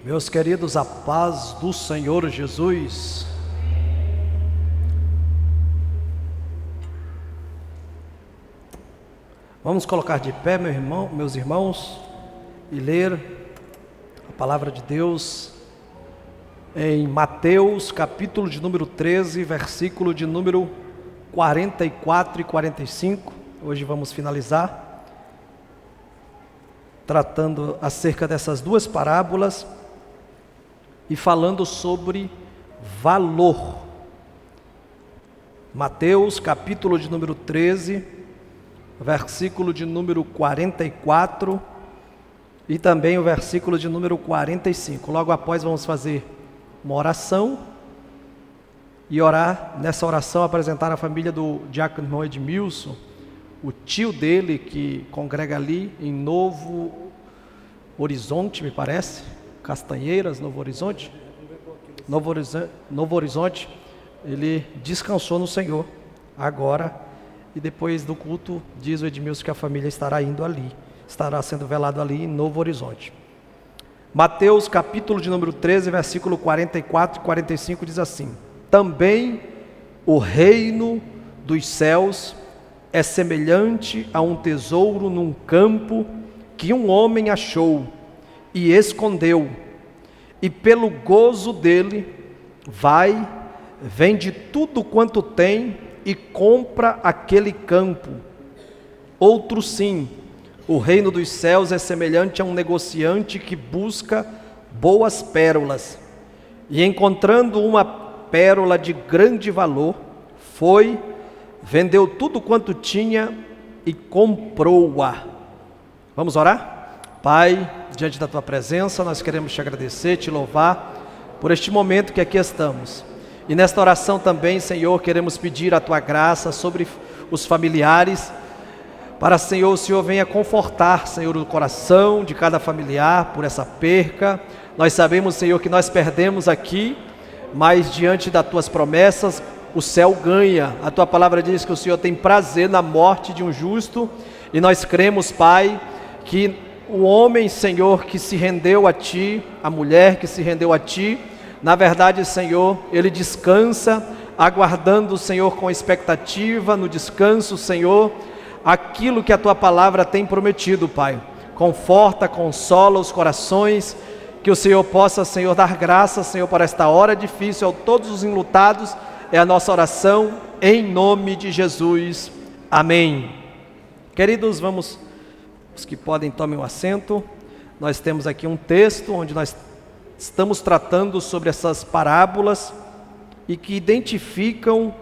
Meus queridos, a paz do Senhor Jesus. Vamos colocar de pé, meus irmãos, e ler a palavra de Deus em Mateus, capítulo de número 13, versículo de número 44 e 45. Hoje vamos finalizar tratando acerca dessas duas parábolas e falando sobre valor. Mateus, capítulo de número 13, versículo de número 44 e também o versículo de número 45. Logo após vamos fazer uma oração e orar. Nessa oração apresentar a família do diácono irmão Edmilson, o tio dele que congrega ali em Novo Horizonte, me parece, Castanheiras, Novo Horizonte, ele descansou no Senhor agora, e depois do culto, diz o Edmilson que a família estará indo ali, estará sendo velado ali em Novo Horizonte. Mateus capítulo de número 13, versículo 44 e 45 diz assim: também o reino dos céus é semelhante a um tesouro num campo que um homem achou e escondeu, e pelo gozo dele vai, vende tudo quanto tem e compra aquele campo. Outro sim, o reino dos céus é semelhante a um negociante que busca boas pérolas, e encontrando uma pérola de grande valor, foi, vendeu tudo quanto tinha e comprou-a. Vamos orar? Pai, diante da Tua presença, nós queremos Te agradecer, Te louvar por este momento que aqui estamos. E nesta oração também, Senhor, queremos pedir a Tua graça sobre os familiares, para, Senhor, o Senhor venha confortar, Senhor, o coração de cada familiar por essa perca. Nós sabemos, Senhor, que nós perdemos aqui, mas diante das Tuas promessas, o céu ganha. A Tua palavra diz que o Senhor tem prazer na morte de um justo, e nós cremos, Pai, que o homem, Senhor, que se rendeu a Ti, a mulher que se rendeu a Ti, na verdade, Senhor, ele descansa, aguardando, Senhor, com expectativa, no descanso, Senhor, aquilo que a Tua palavra tem prometido, Pai. Conforta, consola os corações, que o Senhor possa, Senhor, dar graça, Senhor, para esta hora difícil, a todos os enlutados, é a nossa oração, em nome de Jesus, amém. Queridos, vamos, os que podem, tomem o assento. Nós temos aqui um texto, onde nós estamos tratando sobre essas parábolas, e que identificam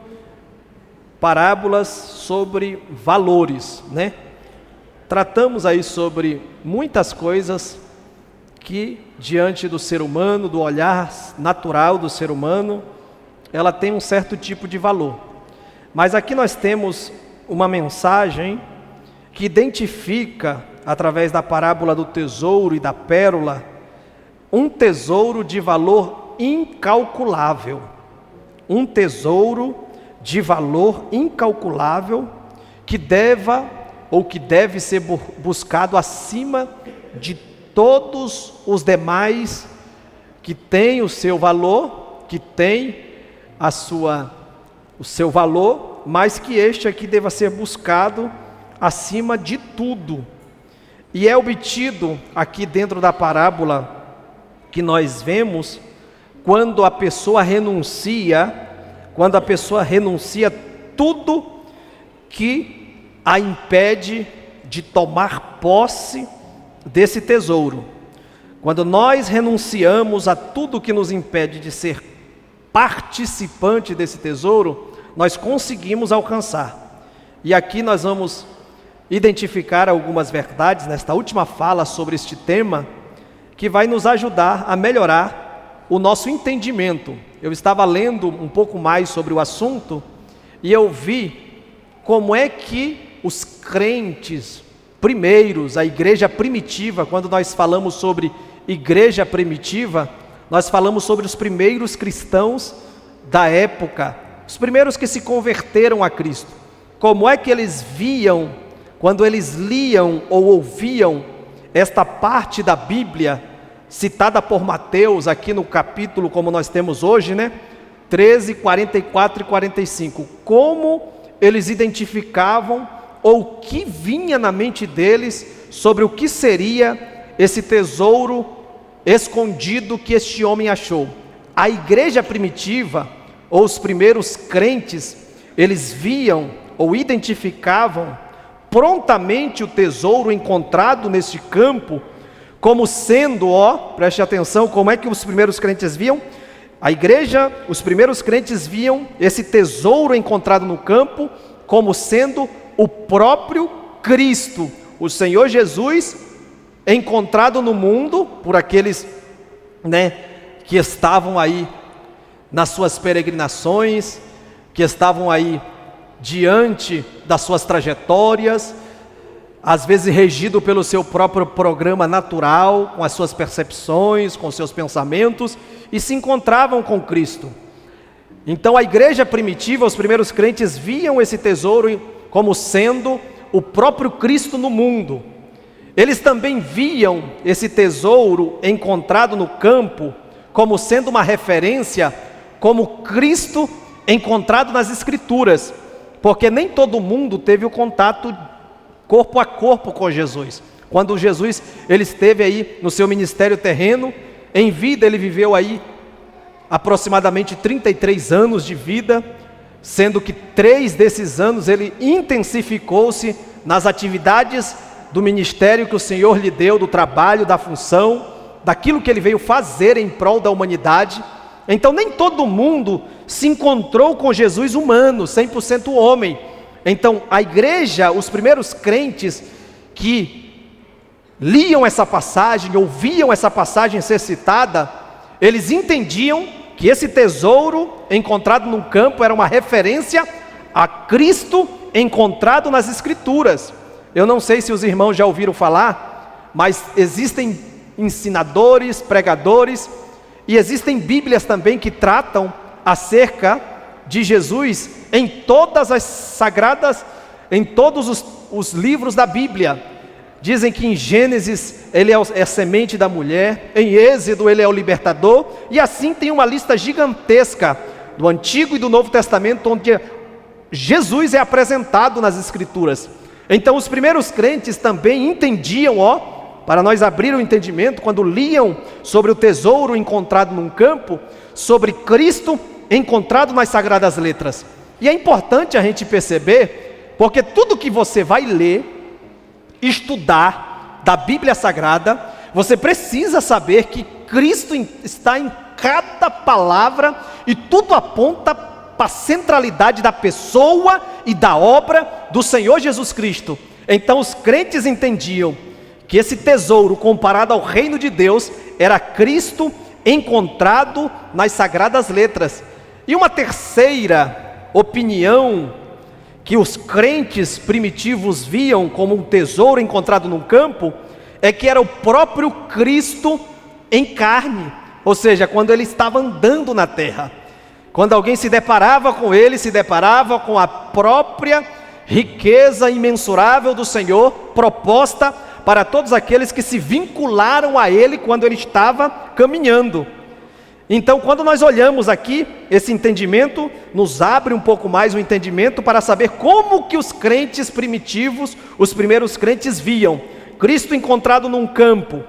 parábolas sobre valores, né? Tratamos aí sobre muitas coisas que, diante do ser humano, do olhar natural do ser humano, ela tem um certo tipo de valor. Mas aqui nós temos uma mensagem que identifica, através da parábola do tesouro e da pérola, um tesouro de valor incalculável. Um tesouro de valor incalculável que deve ser buscado acima de todos os demais que têm o seu valor, que tem o seu valor, mas que este aqui deva ser buscado acima de tudo. E é obtido aqui dentro da parábola que nós vemos quando a pessoa renuncia tudo que a impede de tomar posse desse tesouro. Quando nós renunciamos a tudo que nos impede de ser participante desse tesouro, nós conseguimos alcançar. E aqui nós vamos identificar algumas verdades nesta última fala sobre este tema, que vai nos ajudar a melhorar o nosso entendimento. Eu estava lendo um pouco mais sobre o assunto, e eu vi como é que os crentes primeiros, a igreja primitiva, quando nós falamos sobre igreja primitiva, nós falamos sobre os primeiros cristãos da época, os primeiros que se converteram a Cristo. Como é que eles viam, quando eles liam ou ouviam esta parte da Bíblia, citada por Mateus aqui no capítulo, como nós temos hoje, né? 13, 44 e 45. Como eles identificavam ou o que vinha na mente deles sobre o que seria esse tesouro escondido que este homem achou. A igreja primitiva, ou os primeiros crentes, eles viam ou identificavam prontamente o tesouro encontrado neste campo, como sendo, preste atenção, como é que os primeiros crentes viam? A igreja, os primeiros crentes viam esse tesouro encontrado no campo, como sendo o próprio Cristo, o Senhor Jesus, encontrado no mundo, por aqueles, que estavam aí nas suas peregrinações, que estavam aí diante das suas trajetórias, às vezes regido pelo seu próprio programa natural, com as suas percepções, com seus pensamentos, e se encontravam com Cristo. Então a igreja primitiva, os primeiros crentes viam esse tesouro como sendo o próprio Cristo no mundo. Eles também viam esse tesouro encontrado no campo como sendo uma referência, como Cristo encontrado nas Escrituras, porque nem todo mundo teve o contato corpo a corpo com Jesus. Quando Jesus ele esteve aí no seu ministério terreno, em vida ele viveu aí aproximadamente 33 anos de vida, sendo que 3 desses anos ele intensificou-se nas atividades do ministério que o Senhor lhe deu, do trabalho, da função, daquilo que ele veio fazer em prol da humanidade. Então nem todo mundo se encontrou com Jesus humano, 100% homem. Então a igreja, os primeiros crentes que liam essa passagem, ouviam essa passagem ser citada, eles entendiam que esse tesouro encontrado no campo era uma referência a Cristo encontrado nas Escrituras. Eu não sei se os irmãos já ouviram falar, mas existem ensinadores, pregadores, e existem bíblias também que tratam acerca de Jesus em todas as sagradas, em todos os livros da Bíblia. Dizem que em Gênesis ele é a semente da mulher, em Êxodo ele é o libertador, e assim tem uma lista gigantesca do Antigo e do Novo Testamento, onde Jesus é apresentado nas Escrituras. Então os primeiros crentes também entendiam, para nós abrir o entendimento, quando liam sobre o tesouro encontrado num campo, sobre Cristo encontrado nas Sagradas Letras. E é importante a gente perceber, porque tudo que você vai ler, estudar da Bíblia Sagrada, você precisa saber que Cristo está em cada palavra, e tudo aponta para a centralidade da pessoa e da obra do Senhor Jesus Cristo. Então os crentes entendiam que esse tesouro, comparado ao reino de Deus, era Cristo encontrado nas Sagradas Letras. E uma terceira opinião que os crentes primitivos viam como um tesouro encontrado num campo, é que era o próprio Cristo em carne, ou seja, quando ele estava andando na terra. Quando alguém se deparava com ele, se deparava com a própria riqueza imensurável do Senhor, proposta para todos aqueles que se vincularam a ele quando ele estava caminhando. Então, quando nós olhamos aqui, esse entendimento nos abre um pouco mais o entendimento para saber como que os crentes primitivos, os primeiros crentes viam. Cristo encontrado num campo,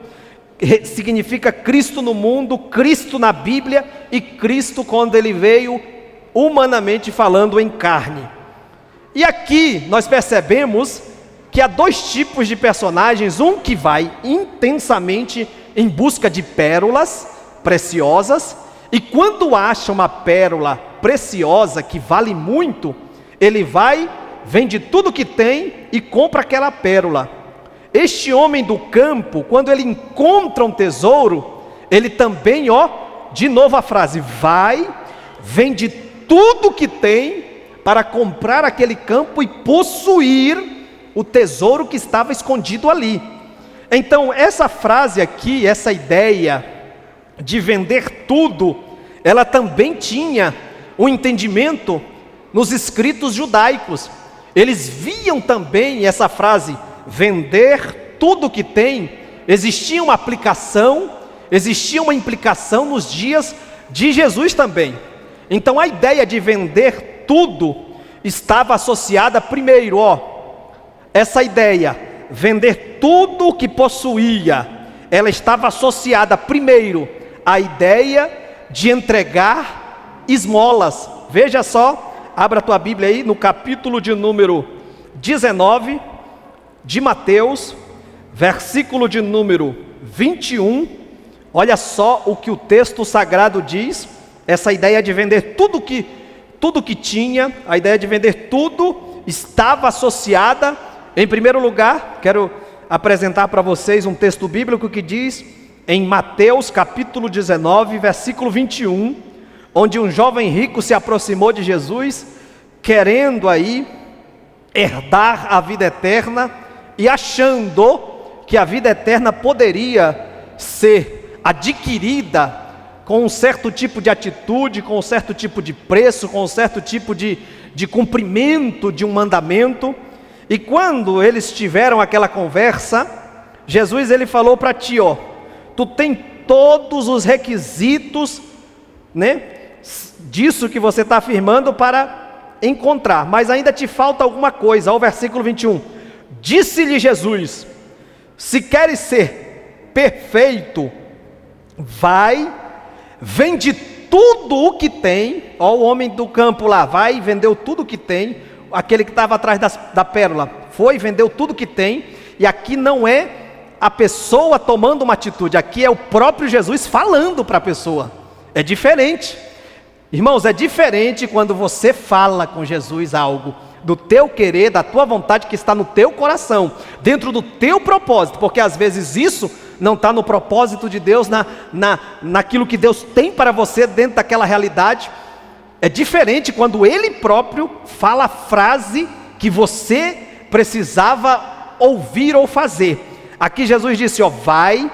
significa Cristo no mundo, Cristo na Bíblia e Cristo quando ele veio humanamente falando em carne. E aqui nós percebemos que há 2 tipos de personagens, um que vai intensamente em busca de pérolas preciosas, e quando acha uma pérola preciosa que vale muito, ele vai, vende tudo que tem e compra aquela pérola. Este homem do campo, quando ele encontra um tesouro, ele também, de novo a frase, vai, vende tudo que tem para comprar aquele campo e possuir o tesouro que estava escondido ali. Então essa frase aqui, essa ideia de vender tudo, ela também tinha um entendimento nos escritos judaicos. Eles viam também essa frase, vender tudo que tem, existia uma aplicação existia uma implicação nos dias de Jesus também. Então a ideia de vender tudo estava associada primeiro, essa ideia, vender tudo o que possuía, ela estava associada primeiro à ideia de entregar esmolas. Veja só, abra a tua Bíblia aí no capítulo de número 19 de Mateus, versículo de número 21, olha só o que o texto sagrado diz. Essa ideia de vender tudo que tinha, a ideia de vender tudo estava associada, em primeiro lugar, quero apresentar para vocês um texto bíblico que diz em Mateus capítulo 19, versículo 21, onde um jovem rico se aproximou de Jesus, querendo aí herdar a vida eterna e achando que a vida eterna poderia ser adquirida com um certo tipo de atitude, com um certo tipo de preço, com um certo tipo de cumprimento de um mandamento. E quando eles tiveram aquela conversa, Jesus ele falou para ti, tu tem todos os requisitos, né, disso que você está afirmando para encontrar, mas ainda te falta alguma coisa. Olha o versículo 21, disse-lhe Jesus, se queres ser perfeito, vai, vende tudo o que tem. Olha o homem do campo lá, vai e vendeu tudo o que tem. Aquele que estava atrás da pérola, foi, vendeu tudo que tem. E aqui não é a pessoa tomando uma atitude, aqui é o próprio Jesus falando para a pessoa. É diferente, irmãos, é diferente quando você fala com Jesus algo do teu querer, da tua vontade que está no teu coração, dentro do teu propósito, porque às vezes isso não está no propósito de Deus, naquilo que Deus tem para você dentro daquela realidade. É diferente quando Ele próprio fala a frase que você precisava ouvir ou fazer. Aqui Jesus disse, vai,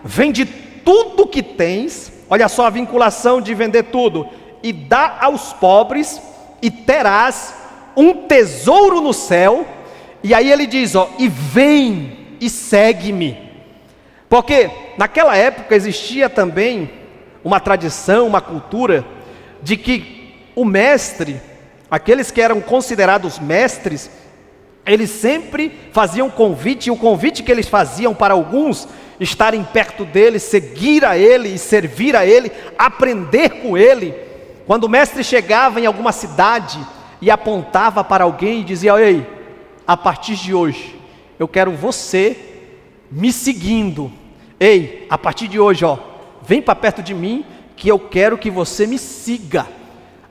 vende tudo que tens, olha só a vinculação de vender tudo, e dá aos pobres, e terás um tesouro no céu. E aí ele diz, e vem e segue-me. Porque naquela época existia também uma tradição, uma cultura, de que o mestre, aqueles que eram considerados mestres, eles sempre faziam convite, e o convite que eles faziam para alguns estarem perto dele, seguir a ele e servir a ele, aprender com ele. Quando o mestre chegava em alguma cidade e apontava para alguém e dizia, ei, a partir de hoje, eu quero você me seguindo. Ei, a partir de hoje, vem para perto de mim, que eu quero que você me siga.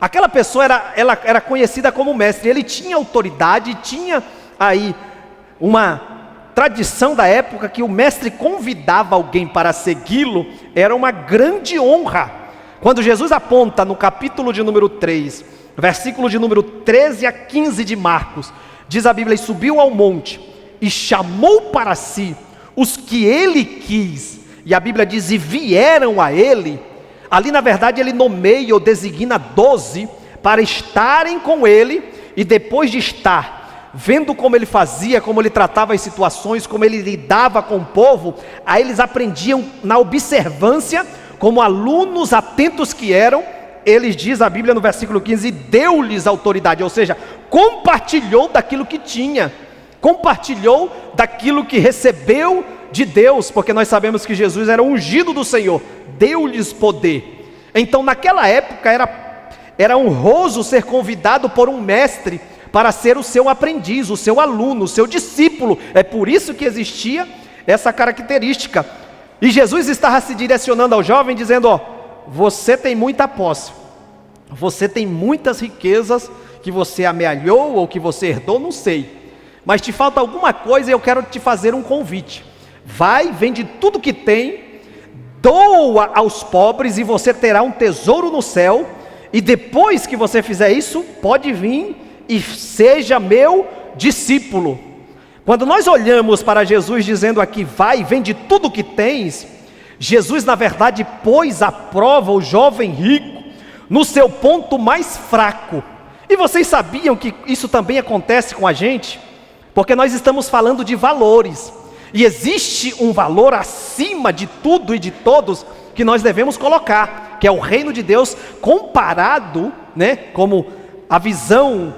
Aquela pessoa era conhecida como mestre, ele tinha autoridade, tinha aí uma tradição da época que o mestre convidava alguém para segui-lo, era uma grande honra. Quando Jesus aponta no capítulo de número 3, versículo de número 13 a 15 de Marcos, diz a Bíblia, e subiu ao monte, e chamou para si os que ele quis, e a Bíblia diz, e vieram a ele. Ali na verdade ele nomeia ou designa 12 para estarem com ele, e depois de estar, vendo como ele fazia, como ele tratava as situações, como ele lidava com o povo, aí eles aprendiam na observância, como alunos atentos que eram, eles diz a Bíblia no versículo 15, deu-lhes autoridade, ou seja, compartilhou daquilo que tinha, compartilhou daquilo que recebeu de Deus, porque nós sabemos que Jesus era ungido do Senhor, deu-lhes poder. Então naquela época era honroso ser convidado por um mestre para ser o seu aprendiz, o seu aluno, o seu discípulo. É por isso que existia essa característica. E Jesus estava se direcionando ao jovem dizendo, você tem muita posse, você tem muitas riquezas que você amealhou ou que você herdou, não sei, mas te falta alguma coisa e eu quero te fazer um convite. Vai, vende tudo que tem, doa aos pobres e você terá um tesouro no céu, e depois que você fizer isso, pode vir e seja meu discípulo. Quando nós olhamos para Jesus dizendo aqui, vai, vende tudo que tens, Jesus na verdade pôs à prova o jovem rico no seu ponto mais fraco. E vocês sabiam que isso também acontece com a gente? Porque nós estamos falando de valores, E existe um valor acima de tudo e de todos que nós devemos colocar, que é o reino de Deus comparado, né, como a visão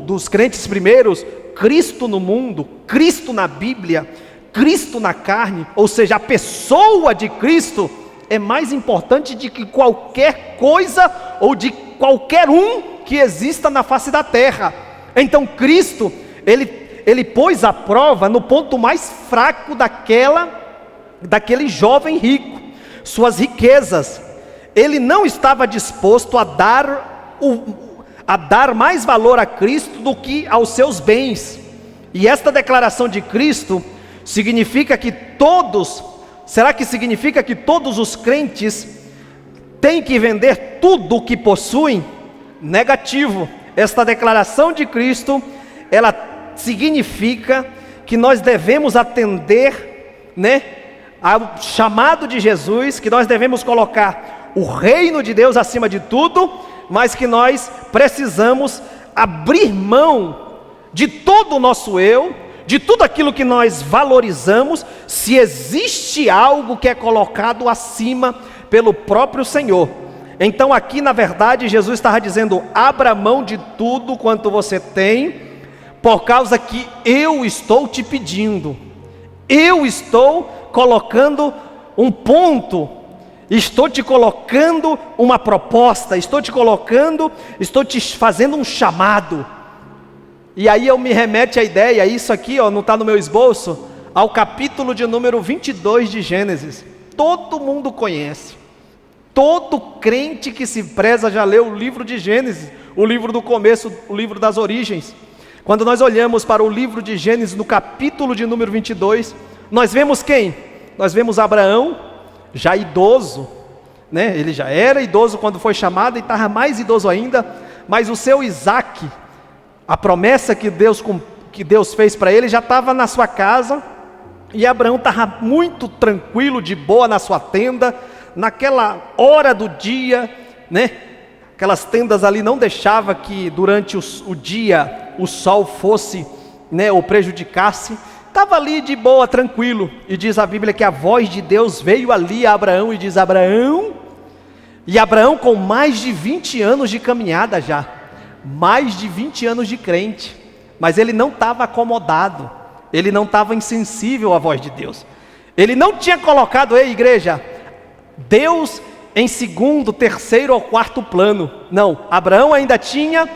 dos crentes primeiros, Cristo no mundo, Cristo na Bíblia, Cristo na carne, ou seja, a pessoa de Cristo é mais importante de que qualquer coisa ou de qualquer um que exista na face da terra. Então Cristo, ele pôs a prova no ponto mais fraco daquele jovem rico, suas riquezas. Ele não estava disposto a dar mais valor a Cristo do que aos seus bens. E esta declaração de Cristo significa que será que significa que todos os crentes têm que vender tudo o que possuem? Negativo. Esta declaração de Cristo, ela significa que nós devemos atender, né, ao chamado de Jesus, que nós devemos colocar o reino de Deus acima de tudo, mas que nós precisamos abrir mão de todo o nosso eu, de tudo aquilo que nós valorizamos, se existe algo que é colocado acima pelo próprio Senhor. Então aqui na verdade Jesus estava dizendo: abra mão de tudo quanto você tem, por causa que eu estou te pedindo, eu estou colocando um ponto, estou te colocando uma proposta, estou te fazendo um chamado. E aí eu me remete à ideia, isso aqui não está no meu esboço, ao capítulo de número 22 de Gênesis. Todo mundo conhece, todo crente que se preza já leu o livro de Gênesis, o livro do começo, o livro das origens. Quando nós olhamos para o livro de Gênesis, no capítulo de número 22, nós vemos quem? Nós vemos Abraão, já idoso, né? Ele já era idoso quando foi chamado e estava mais idoso ainda, mas o seu Isaac, a promessa que Deus fez para ele, já estava na sua casa, e Abraão estava muito tranquilo, de boa na sua tenda, naquela hora do dia, né? Aquelas tendas ali não deixavam que durante o dia o sol fosse, né, ou prejudicasse. Estava ali de boa, tranquilo, e diz a Bíblia que a voz de Deus veio ali a Abraão e diz: Abraão. E Abraão com mais de 20 anos de caminhada já, mais de 20 anos de crente, mas ele não estava acomodado, ele não estava insensível à voz de Deus, ele não tinha colocado, ei igreja, Deus em segundo, terceiro ou quarto plano. Não, Abraão ainda tinha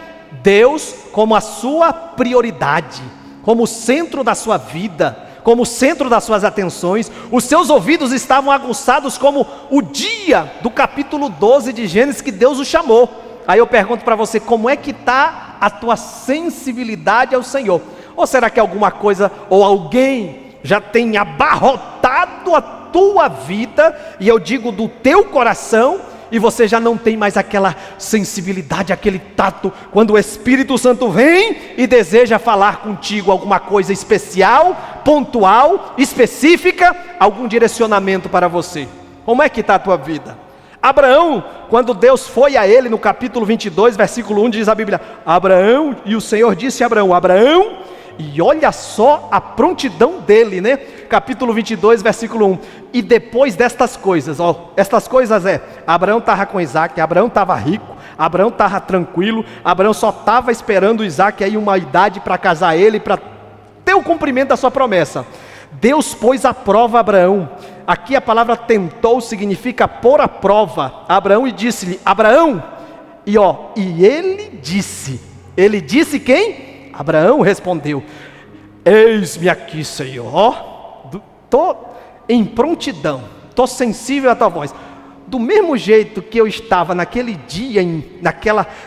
Deus como a sua prioridade, como o centro da sua vida, como o centro das suas atenções. Os seus ouvidos estavam aguçados como o dia do capítulo 12 de Gênesis, que Deus o chamou. Aí eu pergunto para você, como é que está a tua sensibilidade ao Senhor? Ou será que alguma coisa ou alguém já tem abarrotado a tua vida, e eu digo do teu coração, e você já não tem mais aquela sensibilidade, aquele tato, quando o Espírito Santo vem e deseja falar contigo alguma coisa especial, pontual, específica, algum direcionamento para você? Como é que está a tua vida? Abraão, quando Deus foi a ele, no capítulo 22, versículo 1, diz a Bíblia: Abraão, e o Senhor disse a Abraão: Abraão, e olha só a prontidão dele, né? Capítulo 22, versículo 1. E depois destas coisas, estas coisas Abraão estava com Isaac, Abraão estava rico, Abraão estava tranquilo, Abraão só estava esperando Isaac aí uma idade para casar ele, para ter o cumprimento da sua promessa. Deus pôs à prova Abraão. Aqui a palavra tentou significa pôr à prova Abraão, e disse-lhe: Abraão, e ele disse quem? Abraão respondeu: eis-me aqui, Senhor. Estou em prontidão, estou sensível à tua voz. Do mesmo jeito que eu estava naquele dia,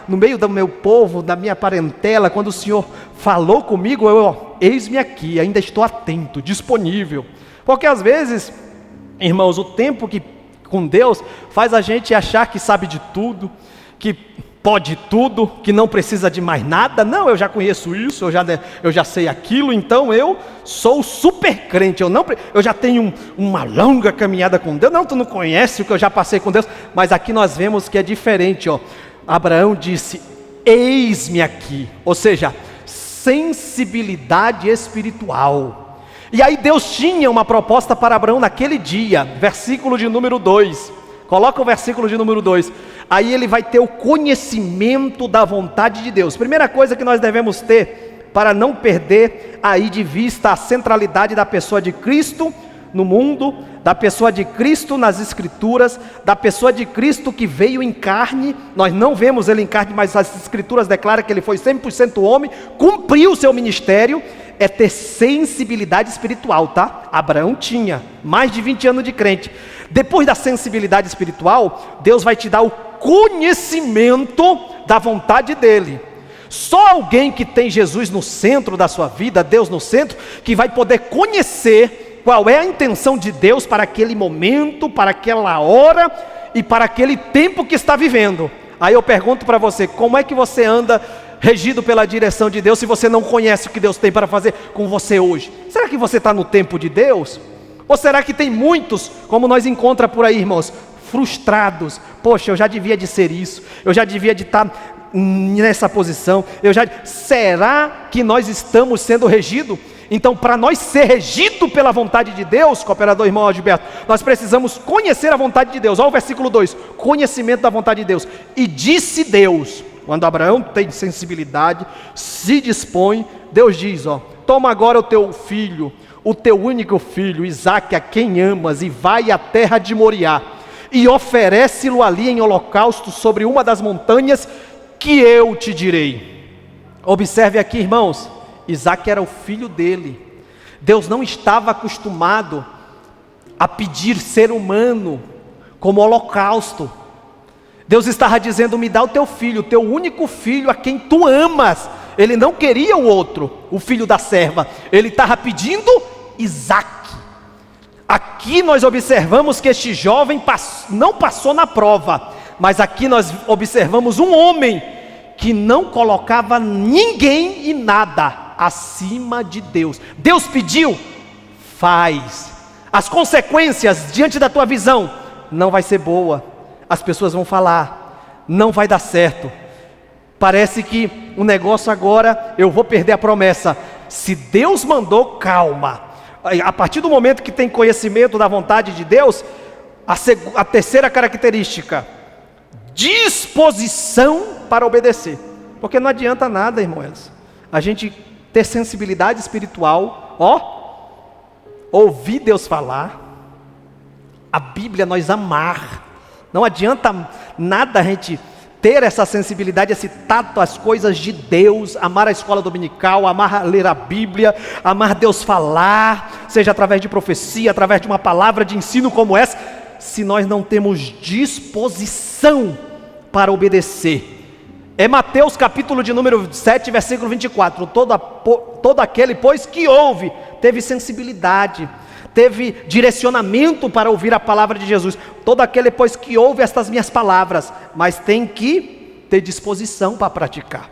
no meio do meu povo, da minha parentela, quando o Senhor falou comigo, eis-me aqui, ainda estou atento, disponível. Porque às vezes, irmãos, o tempo com Deus faz a gente achar que sabe de tudo, que pode tudo, que não precisa de mais nada. Não, eu já conheço isso, eu já sei aquilo, então eu sou super crente, eu já tenho uma longa caminhada com Deus. Não, tu não conhece o que eu já passei com Deus. Mas aqui nós vemos que é diferente. Abraão disse: eis-me aqui, ou seja, sensibilidade espiritual. E aí Deus tinha uma proposta para Abraão naquele dia, versículo de número 2. Coloca o versículo de número 2. Aí ele vai ter o conhecimento da vontade de Deus. Primeira coisa que nós devemos ter, para não perder aí de vista a centralidade da pessoa de Cristo no mundo, da pessoa de Cristo nas Escrituras, da pessoa de Cristo que veio em carne. Nós não vemos ele em carne, mas as Escrituras declaram que ele foi 100% homem, cumpriu o seu ministério. É ter sensibilidade espiritual, tá? Abraão tinha mais de 20 anos de crente. Depois da sensibilidade espiritual, Deus vai te dar o conhecimento da vontade dele. Só alguém que tem Jesus no centro da sua vida, Deus no centro, que vai poder conhecer qual é a intenção de Deus para aquele momento, para aquela hora e para aquele tempo que está vivendo. Aí eu pergunto para você, como é que você anda regido pela direção de Deus se você não conhece o que Deus tem para fazer com você hoje? Será que você está no tempo de Deus? Ou será que tem muitos, como nós encontramos por aí, irmãos, frustrados? Poxa, eu já devia de ser isso, eu já devia de estar nessa posição, será que nós estamos sendo regidos? Então, para nós ser regido pela vontade de Deus, cooperador irmão Alberto, nós precisamos conhecer a vontade de Deus. Olha o versículo 2, conhecimento da vontade de Deus. E disse Deus, quando Abraão tem sensibilidade, se dispõe, Deus diz, toma agora o teu filho, o teu único filho, Isaque, a quem amas, e vai à terra de Moriá, e oferece-lo ali em holocausto sobre uma das montanhas que eu te direi. Observe aqui, irmãos, Isaque era o filho dele. Deus não estava acostumado a pedir ser humano como holocausto. Deus estava dizendo, me dá o teu filho, o teu único filho a quem tu amas. Ele não queria o outro, o filho da serva. Ele estava pedindo Isaque. Aqui nós observamos que este jovem não passou na prova, mas aqui nós observamos um homem que não colocava ninguém e nada acima de Deus. Deus pediu, faz. As consequências diante da tua visão não vai ser boa. As pessoas vão falar, não vai dar certo. Parece que o negócio agora, eu vou perder a promessa. Se Deus mandou, calma. A partir do momento que tem conhecimento da vontade de Deus, a terceira característica, disposição para obedecer. Porque não adianta nada, irmãos, a gente ter sensibilidade espiritual, ouvir Deus falar, a Bíblia nós amar. Não adianta nada a gente ter essa sensibilidade, esse tato às coisas de Deus, amar a escola dominical, amar ler a Bíblia, amar Deus falar, seja através de profecia, através de uma palavra de ensino como essa, se nós não temos disposição para obedecer. É Mateus capítulo de número 7, versículo 24, todo aquele, pois, que ouve, teve sensibilidade, teve direcionamento para ouvir a palavra de Jesus. Todo aquele, pois, que ouve estas minhas palavras, mas tem que ter disposição para praticar,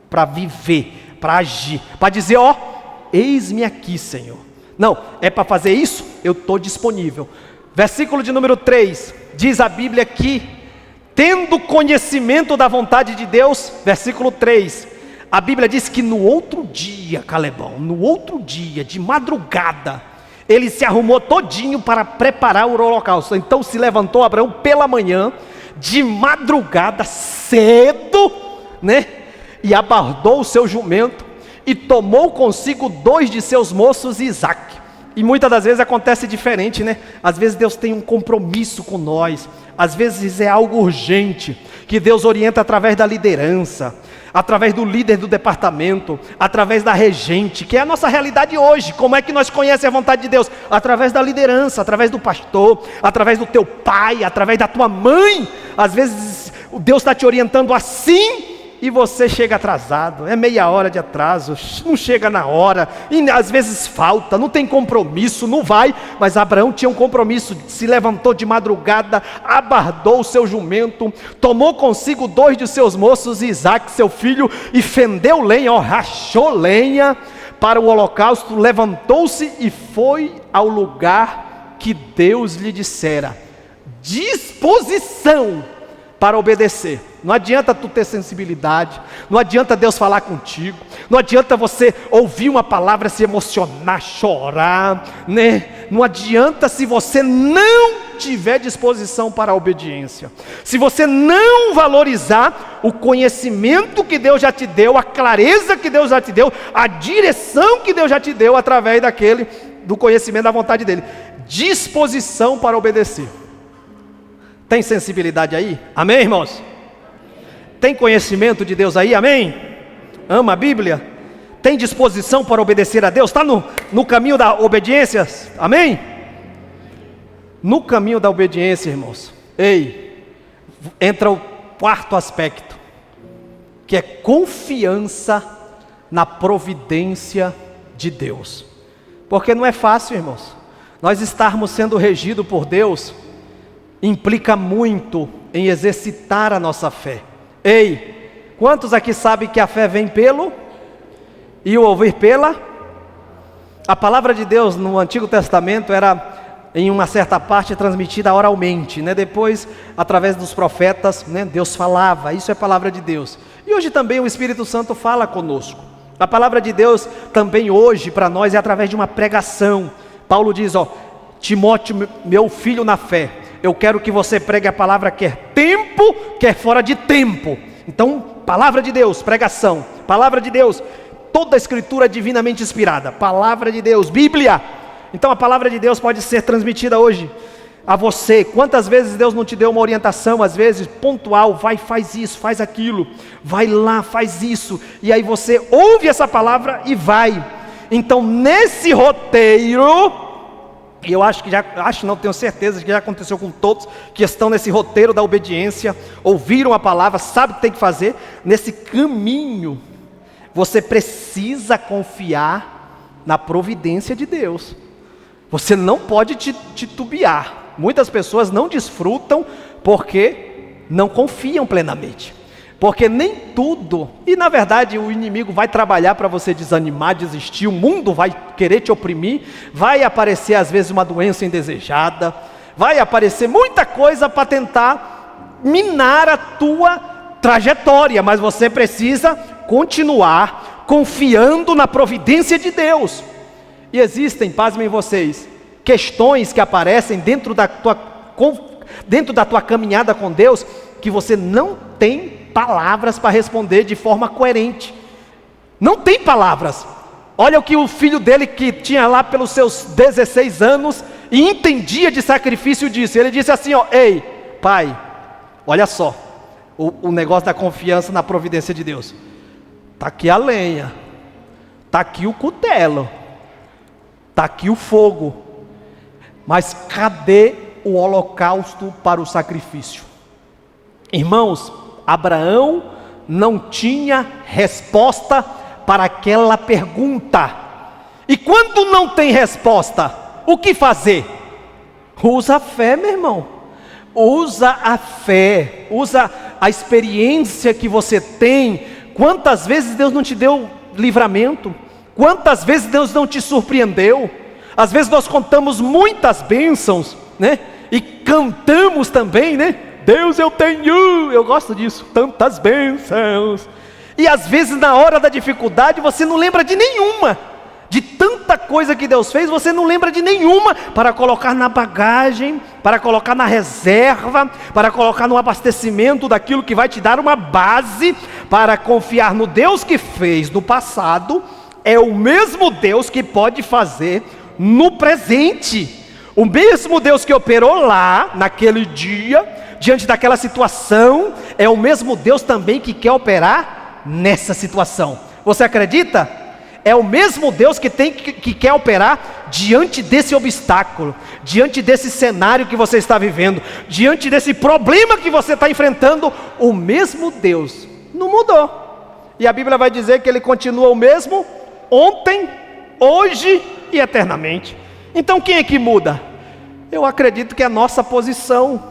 para viver, para agir, para dizer, eis-me aqui, Senhor. Não, é para fazer isso, eu estou disponível. Versículo de número 3, diz a Bíblia que, tendo conhecimento da vontade de Deus, versículo 3, a Bíblia diz que no outro dia, Calebão, no outro dia, de madrugada, ele se arrumou todinho para preparar o holocausto. Então se levantou Abraão pela manhã, de madrugada, cedo, e abordou o seu jumento, e tomou consigo 2 de seus moços e Isaque. E muitas das vezes acontece diferente, às vezes Deus tem um compromisso com nós, às vezes é algo urgente, que Deus orienta através da liderança, através do líder do departamento, através da regente, que é a nossa realidade hoje. Como é que nós conhecemos a vontade de Deus? Através da liderança, através do pastor, através do teu pai, através da tua mãe. Às vezes Deus está te orientando assim, e você chega atrasado, é meia hora de atraso, não chega na hora, e às vezes falta, não tem compromisso, não vai. Mas Abraão tinha um compromisso, se levantou de madrugada, abardou o seu jumento, tomou consigo 2 de seus moços, Isaque seu filho, e fendeu lenha, rachou lenha para o holocausto, levantou-se e foi ao lugar que Deus lhe dissera. Disposição para obedecer. Não adianta tu ter sensibilidade, não adianta Deus falar contigo, Não adianta você ouvir uma palavra, se emocionar, chorar, né? Não adianta se você não tiver disposição para a obediência. Se você não valorizar o conhecimento que Deus já te deu, a clareza que Deus já te deu, a direção que Deus já te deu através do conhecimento da vontade dEle. Disposição para obedecer. Tem sensibilidade aí? Amém, irmãos? Tem conhecimento de Deus aí? Amém? Ama a Bíblia? Tem disposição para obedecer a Deus? Está no caminho da obediência? Amém? No caminho da obediência, irmãos, entra o quarto aspecto, que é confiança na providência de Deus. Porque não é fácil, irmãos. Nós estarmos sendo regidos por Deus implica muito em exercitar a nossa fé. Quantos aqui sabem que a fé vem pelo e o ouvir pela? A palavra de Deus no Antigo Testamento era, em uma certa parte, transmitida oralmente, né? Depois, através dos profetas, né? Deus falava, isso é palavra de Deus. E hoje também o Espírito Santo fala conosco. A palavra de Deus também hoje para nós é através de uma pregação. Paulo diz, Timóteo, meu filho na fé, eu quero que você pregue a palavra quer tempo, quer fora de tempo. Então, palavra de Deus, pregação, palavra de Deus, toda a escritura é divinamente inspirada, palavra de Deus, Bíblia. Então a palavra de Deus pode ser transmitida hoje a você. Quantas vezes Deus não te deu uma orientação, às vezes pontual, vai, faz isso, faz aquilo, vai lá, faz isso, e aí você ouve essa palavra e vai. Então nesse roteiro, e eu tenho certeza que já aconteceu com todos, que estão nesse roteiro da obediência, ouviram a palavra, sabem o que tem que fazer, nesse caminho, você precisa confiar na providência de Deus. Você não pode titubear. Muitas pessoas não desfrutam porque não confiam plenamente. Porque nem tudo, e na verdade o inimigo vai trabalhar para você desanimar, desistir, o mundo vai querer te oprimir, vai aparecer às vezes uma doença indesejada, vai aparecer muita coisa para tentar minar a tua trajetória, mas você precisa continuar confiando na providência de Deus. E existem, pasmem vocês, questões que aparecem dentro da tua caminhada com Deus, que você não tem palavras para responder de forma coerente. Não tem palavras. Olha o que o filho dele, que tinha lá pelos seus 16 anos, e entendia de sacrifício, disse. Ele disse assim, ei, pai, olha só, o negócio da confiança na providência de Deus. Está aqui a lenha, está aqui o cutelo, está aqui o fogo, mas cadê o holocausto para o sacrifício? Irmãos, Abraão não tinha resposta para aquela pergunta. E quando não tem resposta, o que fazer? Usa a fé, meu irmão. Usa a fé, usa a experiência que você tem. Quantas vezes Deus não te deu livramento? Quantas vezes Deus não te surpreendeu? Às vezes nós contamos muitas bênçãos, né? E cantamos também, né? Deus, eu gosto disso, tantas bênçãos. E às vezes na hora da dificuldade você não lembra de nenhuma. De tanta coisa que Deus fez, você não lembra de nenhuma para colocar na bagagem, para colocar na reserva, para colocar no abastecimento daquilo que vai te dar uma base para confiar no Deus que fez no passado. É o mesmo Deus que pode fazer no presente. O mesmo Deus que operou lá, naquele dia, diante daquela situação, é o mesmo Deus também que quer operar nessa situação. Você acredita? É o mesmo Deus que quer operar diante desse obstáculo, diante desse cenário que você está vivendo, diante desse problema que você está enfrentando. O mesmo Deus não mudou. E a Bíblia vai dizer que Ele continua o mesmo ontem, hoje e eternamente. Então quem é que muda? Eu acredito que é a nossa posição,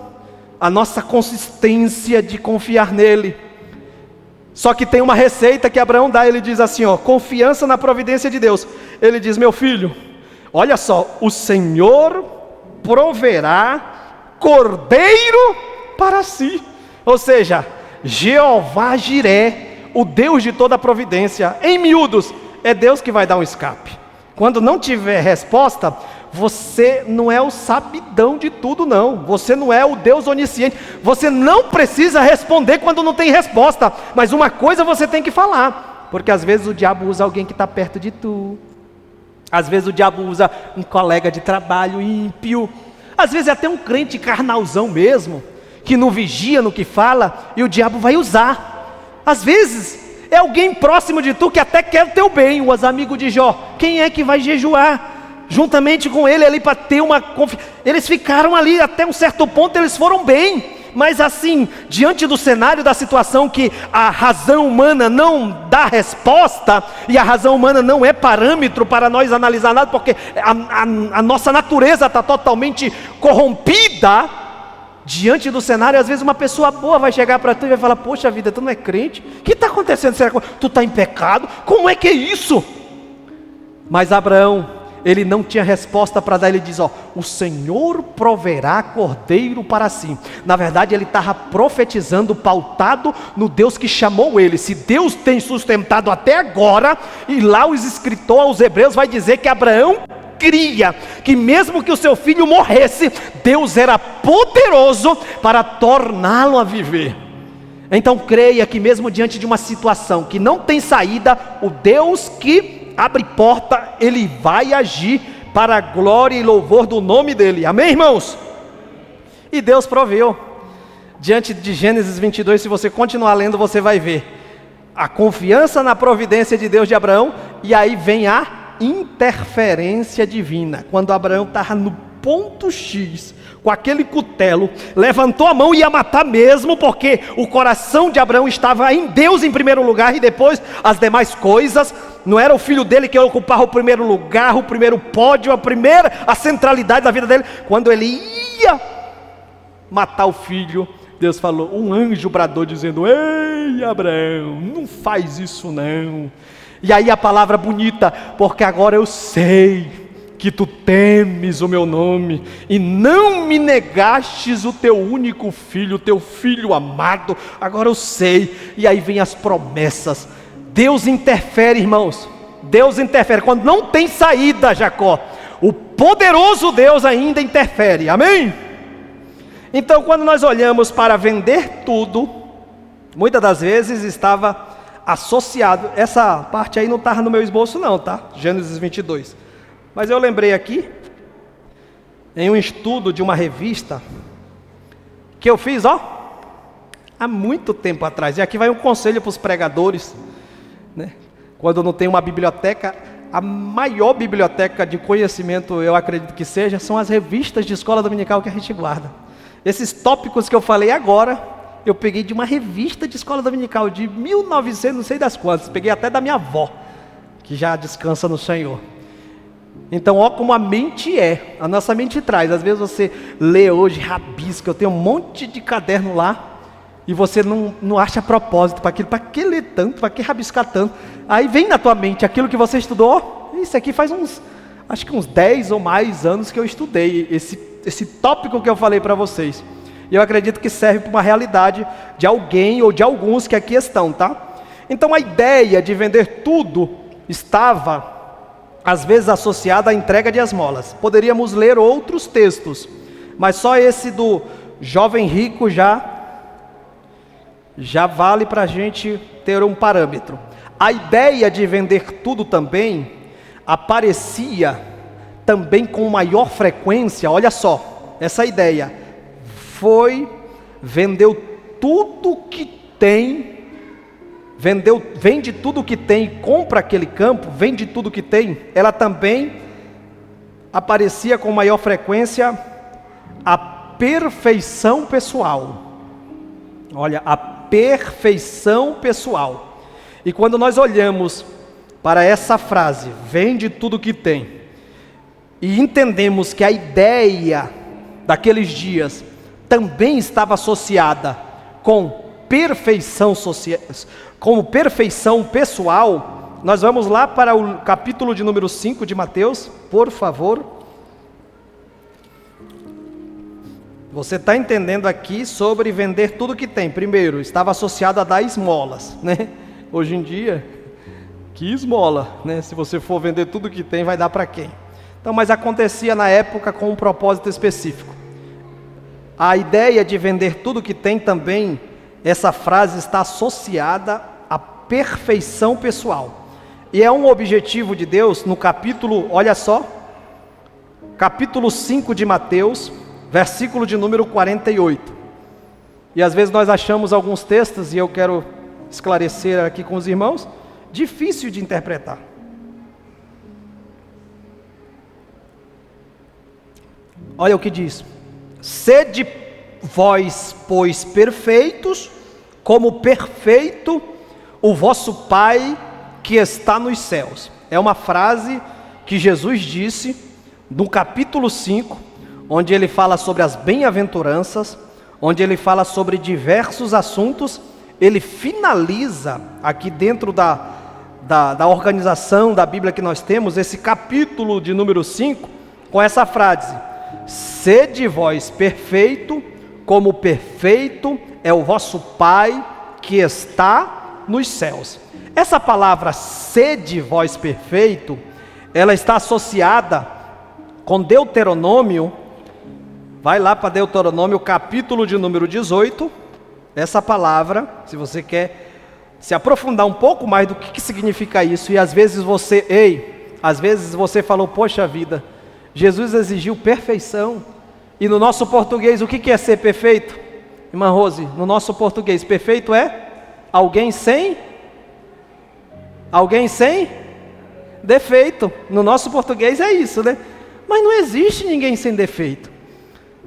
a nossa consistência de confiar nele. Só que tem uma receita que Abraão dá. Ele diz assim, confiança na providência de Deus. Ele diz, meu filho, olha só, o Senhor proverá cordeiro para si. Ou seja, Jeová Jiré, o Deus de toda a providência. Em miúdos, é Deus que vai dar um escape. Quando não tiver resposta, você não é o sabidão de tudo, não. Você não é o Deus onisciente. Você não precisa responder quando não tem resposta. Mas uma coisa você tem que falar. Porque às vezes o diabo usa alguém que está perto de tu. Às vezes o diabo usa um colega de trabalho ímpio. Às vezes é até um crente carnalzão mesmo, que não vigia no que fala, e o diabo vai usar. Às vezes é alguém próximo de tu que até quer o teu bem. Os amigos de Jó, quem é que vai jejuar juntamente com ele ali para ter uma confiança? Eles ficaram ali até um certo ponto, eles foram bem. Mas assim, diante do cenário da situação que a razão humana não dá resposta, e a razão humana não é parâmetro para nós analisar nada, porque a nossa natureza está totalmente corrompida. Diante do cenário, às vezes uma pessoa boa vai chegar para tu e vai falar: poxa vida, tu não é crente? O que está acontecendo? Será que tu está em pecado? Como é que é isso? Mas Abraão, ele não tinha resposta para dar. Ele diz: ó, o Senhor proverá cordeiro para si. Na verdade ele estava profetizando, pautado no Deus que chamou ele. Se Deus tem sustentado até agora, e lá os escritores aos Hebreus vai dizer que Abraão cria que mesmo que o seu filho morresse, Deus era poderoso para torná-lo a viver. Então creia que mesmo diante de uma situação que não tem saída, o Deus que abre porta, Ele vai agir para a glória e louvor do nome dEle. Amém, irmãos? E Deus proveu. Diante de Gênesis 22, se você continuar lendo, você vai ver a confiança na providência de Deus de Abraão, e aí vem a interferência divina. Quando Abraão estava no ponto X, com aquele cutelo, levantou a mão e ia matar mesmo, porque o coração de Abraão estava em Deus em primeiro lugar, e depois as demais coisas. Não era o filho dele que ocupava o primeiro lugar, o primeiro pódio, a centralidade da vida dele. Quando ele ia matar o filho, Deus falou, um anjo bradou dizendo: ei Abraão, não faz isso não. E aí a palavra bonita: porque agora eu sei que tu temes o meu nome, e não me negastes o teu único filho, o teu filho amado. Agora eu sei. E aí vem as promessas. Deus interfere, irmãos. Deus interfere quando não tem saída, Jacó. O poderoso Deus ainda interfere. Amém? Então quando nós olhamos para vender tudo, muitas das vezes estava associado. Essa parte aí não estava no meu esboço não, tá? Gênesis 22. Mas eu lembrei aqui, em um estudo de uma revista, que eu fiz, há muito tempo atrás. E aqui vai um conselho para os pregadores, né? Quando não tem uma biblioteca, a maior biblioteca de conhecimento, eu acredito que seja, são as revistas de escola dominical que a gente guarda. Esses tópicos que eu falei agora, eu peguei de uma revista de escola dominical, de 1900, não sei das quantas, peguei até da minha avó, que já descansa no Senhor. Então, como a mente a nossa mente traz. Às vezes você lê hoje, rabisca, eu tenho um monte de caderno lá, e você não acha propósito para aquilo. Para que ler tanto, para que rabiscar tanto? Aí vem na tua mente aquilo que você estudou. Isso aqui faz acho que uns 10 ou mais anos que eu estudei esse tópico que eu falei para vocês. E eu acredito que serve para uma realidade de alguém ou de alguns que aqui estão, tá? Então a ideia de vender tudo estava, às vezes, associada à entrega de esmolas. Poderíamos ler outros textos, mas só esse do jovem rico já vale para a gente ter um parâmetro. A ideia de vender tudo também aparecia também com maior frequência. Olha só, essa ideia vendeu tudo que tem, vende tudo que tem e compra aquele campo, vende tudo que tem. Ela também aparecia com maior frequência a perfeição pessoal. Olha, a perfeição pessoal. E quando nós olhamos para essa frase, vende tudo que tem, e entendemos que a ideia daqueles dias também estava associada com perfeição social, como perfeição pessoal, nós vamos lá para o capítulo de número 5 de Mateus, por favor. Você está entendendo aqui sobre vender tudo que tem. Primeiro, estava associado a dar esmolas, né? hoje em dia, que esmola, né? Se você for vender tudo que tem, vai dar para quem? Então, mas acontecia na época com um propósito específico. A ideia de vender tudo que tem também, essa frase está associada à perfeição pessoal. E é um objetivo de Deus no capítulo, olha só, capítulo 5 de Mateus, versículo de número 48. E às vezes nós achamos alguns textos, e eu quero esclarecer aqui com os irmãos, difícil de interpretar. Olha o que diz: sede vós, pois, perfeitos, como perfeito o vosso Pai que está nos céus. É uma frase que Jesus disse no capítulo 5, onde ele fala sobre as bem-aventuranças, onde ele fala sobre diversos assuntos. Ele finaliza aqui dentro da organização da Bíblia que nós temos, esse capítulo de número 5, com essa frase: sede vós perfeito, como perfeito é o vosso Pai que está nos céus. Essa palavra sede vós perfeito, ela está associada com Deuteronômio. Vai lá para Deuteronômio, capítulo de número 18. Essa palavra, se você quer se aprofundar um pouco mais do que significa isso, e às vezes você falou, poxa vida, Jesus exigiu perfeição, e no nosso português, o que é ser perfeito? Irmã Rose, no nosso português, perfeito é alguém sem defeito. No nosso português é isso, né? Mas não existe ninguém sem defeito.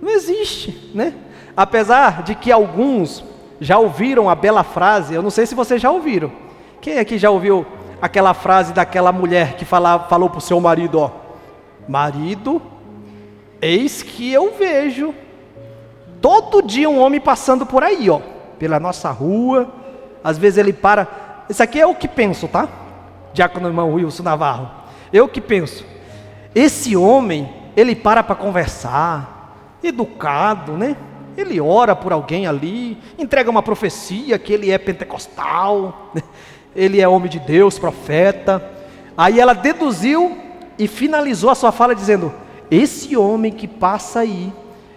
Não existe, né? Apesar de que alguns já ouviram a bela frase, eu não sei se vocês já ouviram. Quem aqui já ouviu aquela frase daquela mulher que falou para o seu marido, ó: marido, eis que eu vejo todo dia um homem passando por aí, ó, pela nossa rua. Às vezes ele para. Isso aqui é o que penso, tá? Diácono irmão Wilson Navarro. Eu que penso. Esse homem, ele para conversar, educado, né? Ele ora por alguém ali, entrega uma profecia que ele é pentecostal, né? Ele é homem de Deus, profeta. Aí ela deduziu e finalizou a sua fala dizendo: esse homem que passa aí,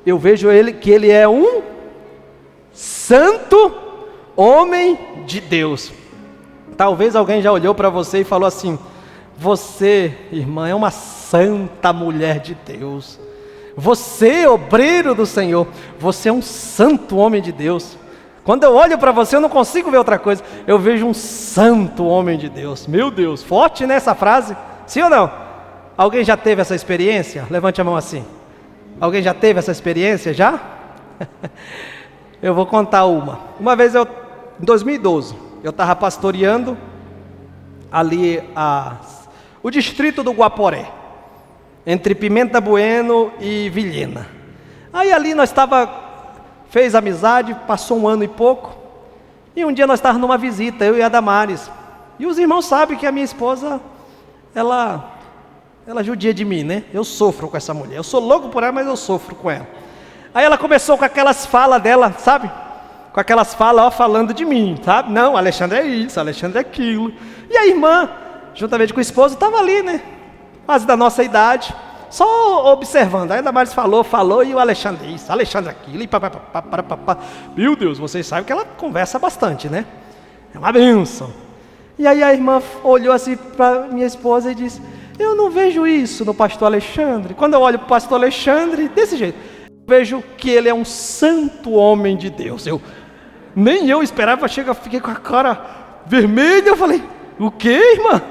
eu vejo que ele é um santo homem de Deus. Talvez alguém já olhou para você e falou assim: você, irmã, é uma santa mulher de Deus. Você, obreiro do Senhor, você é um santo homem de Deus. Quando eu olho para você, eu não consigo ver outra coisa. Eu vejo um santo homem de Deus. Meu Deus, forte nessa frase. Sim ou não? Alguém já teve essa experiência? Levante a mão assim. Alguém já teve essa experiência já? Eu vou contar uma. Uma vez em 2012, eu estava pastoreando ali o distrito do Guaporé, entre Pimenta Bueno e Vilhena. Aí ali nós fez amizade, passou um ano e pouco, e um dia nós estávamos numa visita, eu e a Damares, e os irmãos sabem que a minha esposa, ela judia de mim, né? Eu sofro com essa mulher, eu sou louco por ela, mas eu sofro com ela. Aí ela começou com aquelas falas dela, sabe? Com aquelas falas, ó, falando de mim, sabe? Não, Alexandre é isso, Alexandre é aquilo. E a irmã, juntamente com o esposo, estava ali, né? Quase da nossa idade, só observando. Aí a Damares falou, e o Alexandre isso, Alexandre aquilo, e pá. Meu Deus, vocês sabem que ela conversa bastante, né? É uma bênção. E aí a irmã olhou assim para minha esposa e disse: eu não vejo isso no pastor Alexandre. Quando eu olho para o pastor Alexandre, desse jeito, eu vejo que ele é um santo homem de Deus. Nem eu esperava, fiquei com a cara vermelha. Eu falei: o quê, irmã?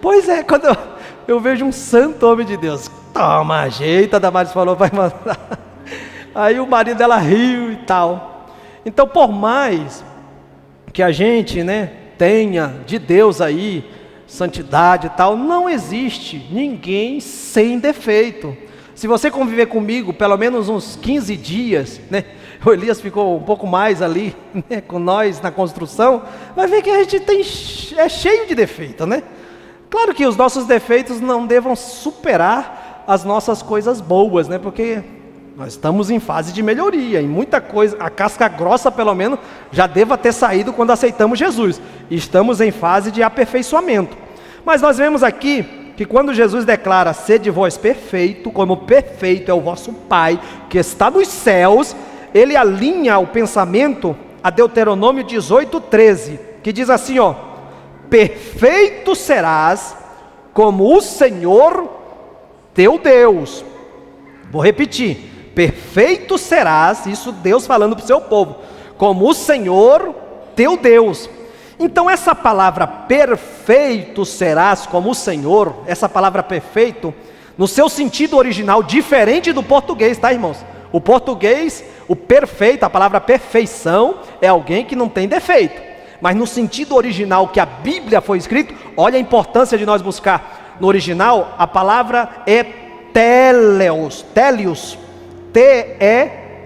Pois é, quando eu vejo um santo homem de Deus. Toma jeito, a Damares falou, vai mandar. Aí o marido dela riu e tal. Então, por mais que a gente, né, tenha de Deus aí santidade e tal, não existe ninguém sem defeito. Se você conviver comigo pelo menos uns 15 dias, né, o Elias ficou um pouco mais ali, né, com nós na construção, vai ver que a gente é cheio de defeito, né? Claro que os nossos defeitos não devam superar as nossas coisas boas, né? Porque Nós estamos em fase de melhoria, em muita coisa. A casca grossa, pelo menos, já deva ter saído quando aceitamos Jesus. Estamos em fase de aperfeiçoamento. Mas nós vemos aqui que quando Jesus declara: sede vós perfeito, como perfeito é o vosso Pai que está nos céus, ele alinha o pensamento a Deuteronômio 18:13, que diz assim, ó: perfeito serás como o Senhor teu Deus. Vou repetir: perfeito serás, isso Deus falando para o seu povo, como o Senhor teu Deus. Então essa palavra perfeito serás como o Senhor, essa palavra perfeito, no seu sentido original, diferente do português, tá, irmãos? O português, o perfeito, a palavra perfeição, é alguém que não tem defeito. Mas no sentido original que a Bíblia foi escrita, olha a importância de nós buscar. No original, a palavra é téleos, T-E-L-E-I-O-S,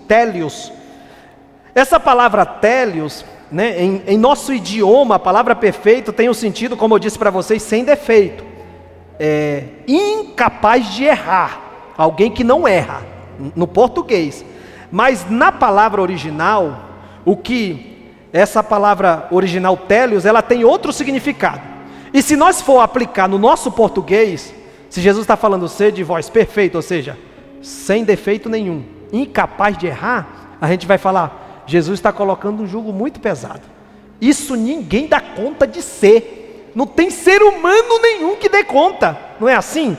télios. Essa palavra télios, né, em nosso idioma, a palavra perfeito tem um sentido, como eu disse para vocês, sem defeito. Incapaz de errar, alguém que não erra, no português. Mas na palavra original, essa palavra original télios, ela tem outro significado. E se nós for aplicar no nosso português, se Jesus está falando sede vós perfeito, ou seja, sem defeito nenhum, incapaz de errar, a gente vai falar: Jesus está colocando um jugo muito pesado. Isso ninguém dá conta de ser. Não tem ser humano nenhum que dê conta. Não é assim?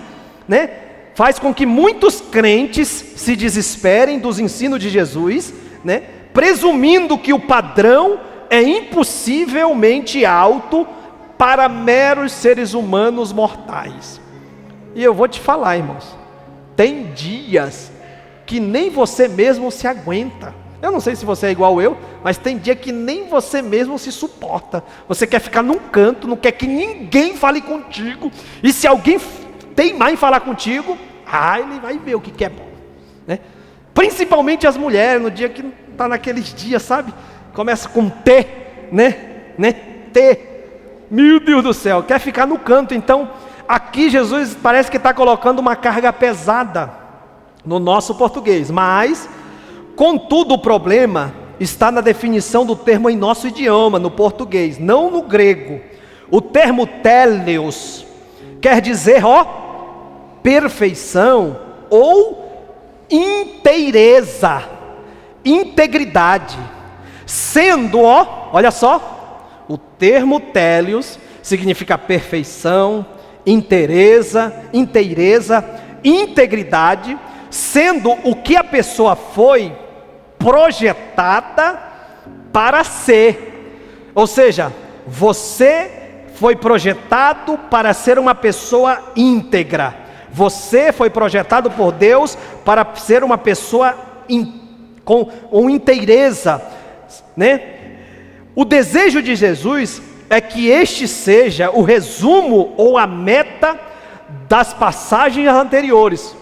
Né? Faz com que muitos crentes se desesperem dos ensinos de Jesus, né? Presumindo que o padrão é impossivelmente alto para meros seres humanos mortais. E eu vou te falar, irmãos, tem dias que nem você mesmo se aguenta. Eu não sei se você é igual eu, mas tem dia que nem você mesmo se suporta. Você quer ficar num canto, não quer que ninguém fale contigo. E se alguém teimar em falar contigo, ele vai ver o que é bom, né? Principalmente as mulheres, no dia que está naqueles dias, sabe? Começa com T, né? T. Meu Deus do céu, quer ficar no canto. Então, aqui Jesus parece que está colocando uma carga pesada no nosso português. Mas, contudo, o problema está na definição do termo em nosso idioma, no português, não no grego. O termo téleos quer dizer, perfeição ou inteireza, integridade. Sendo, olha só, o termo télios significa perfeição, inteireza, integridade, sendo o que a pessoa foi projetada para ser. Ou seja, você foi projetado para ser uma pessoa íntegra. Você foi projetado por Deus para ser uma pessoa com inteireza, né? O desejo de Jesus é que este seja o resumo ou a meta das passagens anteriores.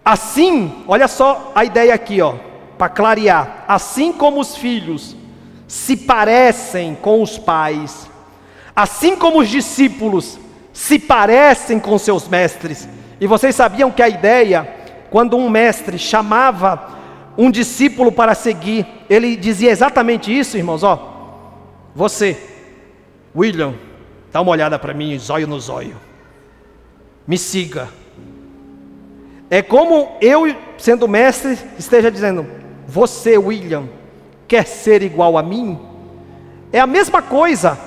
Assim, olha só a ideia aqui, para clarear. Assim como os filhos se parecem com os pais, assim como os discípulos se parecem com seus mestres. E vocês sabiam que a ideia, quando um mestre chamava um discípulo para seguir, ele dizia exatamente isso, irmãos, você, William, dá uma olhada para mim, zóio no zóio, me siga. É como eu, sendo mestre, esteja dizendo: você, William, quer ser igual a mim? É a mesma coisa.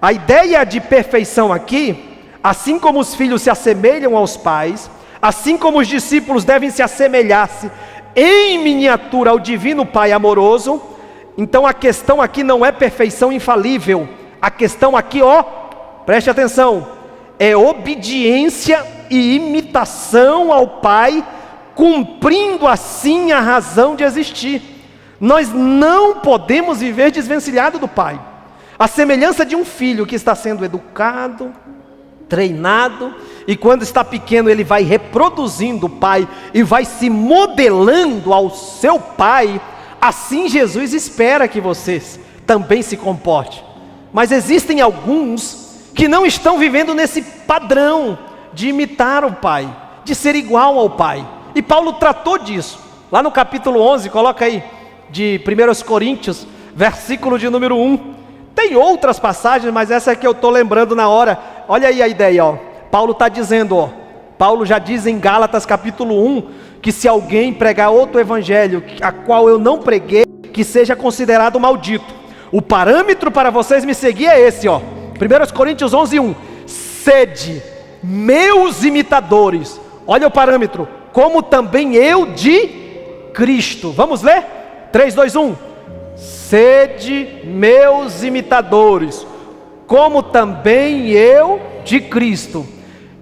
A ideia de perfeição aqui, assim como os filhos se assemelham aos pais, assim como os discípulos devem se assemelhar-se em miniatura ao divino Pai amoroso. Então a questão aqui não é perfeição infalível. A questão aqui, preste atenção, é obediência e imitação ao Pai, cumprindo assim a razão de existir. Nós não podemos viver desvencilhado do Pai. A semelhança de um filho que está sendo educado, treinado, e quando está pequeno ele vai reproduzindo o pai e vai se modelando ao seu pai. Assim Jesus espera que vocês também se comportem. Mas existem alguns que não estão vivendo nesse padrão de imitar o pai, de ser igual ao Pai. E Paulo tratou disso. Lá no capítulo 11, coloca aí, de 1 Coríntios, versículo de número 1. Tem outras passagens, mas essa é que eu estou lembrando na hora. Olha aí a ideia, ó. Paulo está dizendo, ó. Paulo já diz em Gálatas capítulo 1, que se alguém pregar outro evangelho, a qual eu não preguei, que seja considerado maldito. O parâmetro para vocês me seguir é esse, ó. 1 Coríntios 11, 1. Sede meus imitadores. Olha o parâmetro. Como também eu de Cristo. Vamos ler? 3, 2, 1. Sede meus imitadores, como também eu de Cristo.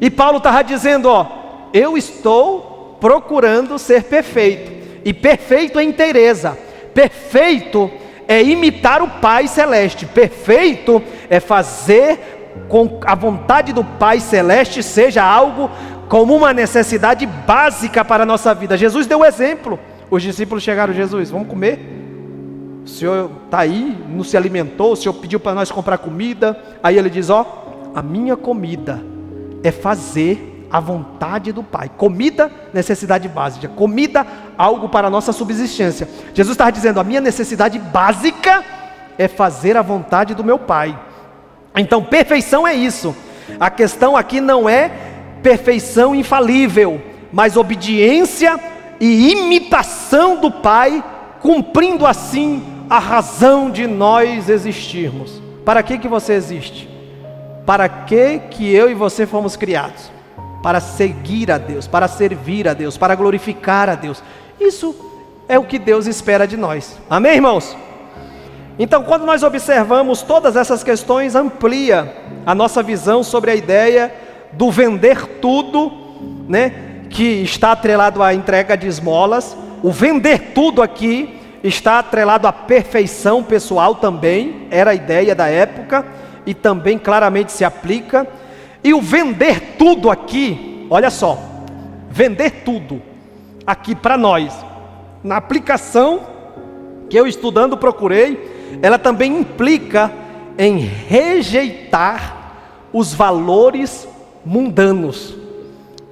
E Paulo estava dizendo, ó, eu estou procurando ser perfeito. E perfeito é inteireza. Perfeito é imitar o Pai Celeste. Perfeito é fazer com a vontade do Pai Celeste seja algo como uma necessidade básica para a nossa vida. Jesus deu o exemplo. Os discípulos chegaram, Jesus, vamos comer? O Senhor está aí, não se alimentou, o Senhor pediu para nós comprar comida. Aí ele diz, ó, a minha comida é fazer a vontade do Pai. Comida, necessidade básica. Comida, algo para a nossa subsistência. Jesus estava dizendo, a minha necessidade básica é fazer a vontade do meu Pai. Então, perfeição é isso. A questão aqui não é perfeição infalível, mas obediência e imitação do Pai, cumprindo assim a razão de nós existirmos. Para que você existe? Para que eu e você fomos criados? Para seguir a Deus, para servir a Deus, para glorificar a Deus. Isso é o que Deus espera de nós. Amém, irmãos? Então, quando nós observamos todas essas questões, amplia a nossa visão sobre a ideia do vender tudo, né, que está atrelado à entrega de esmolas. O vender tudo aqui está atrelado à perfeição pessoal também, era a ideia da época, e também claramente se aplica. E o vender tudo aqui, olha só, vender tudo aqui para nós, na aplicação que eu estudando procurei, ela também implica em rejeitar os valores mundanos.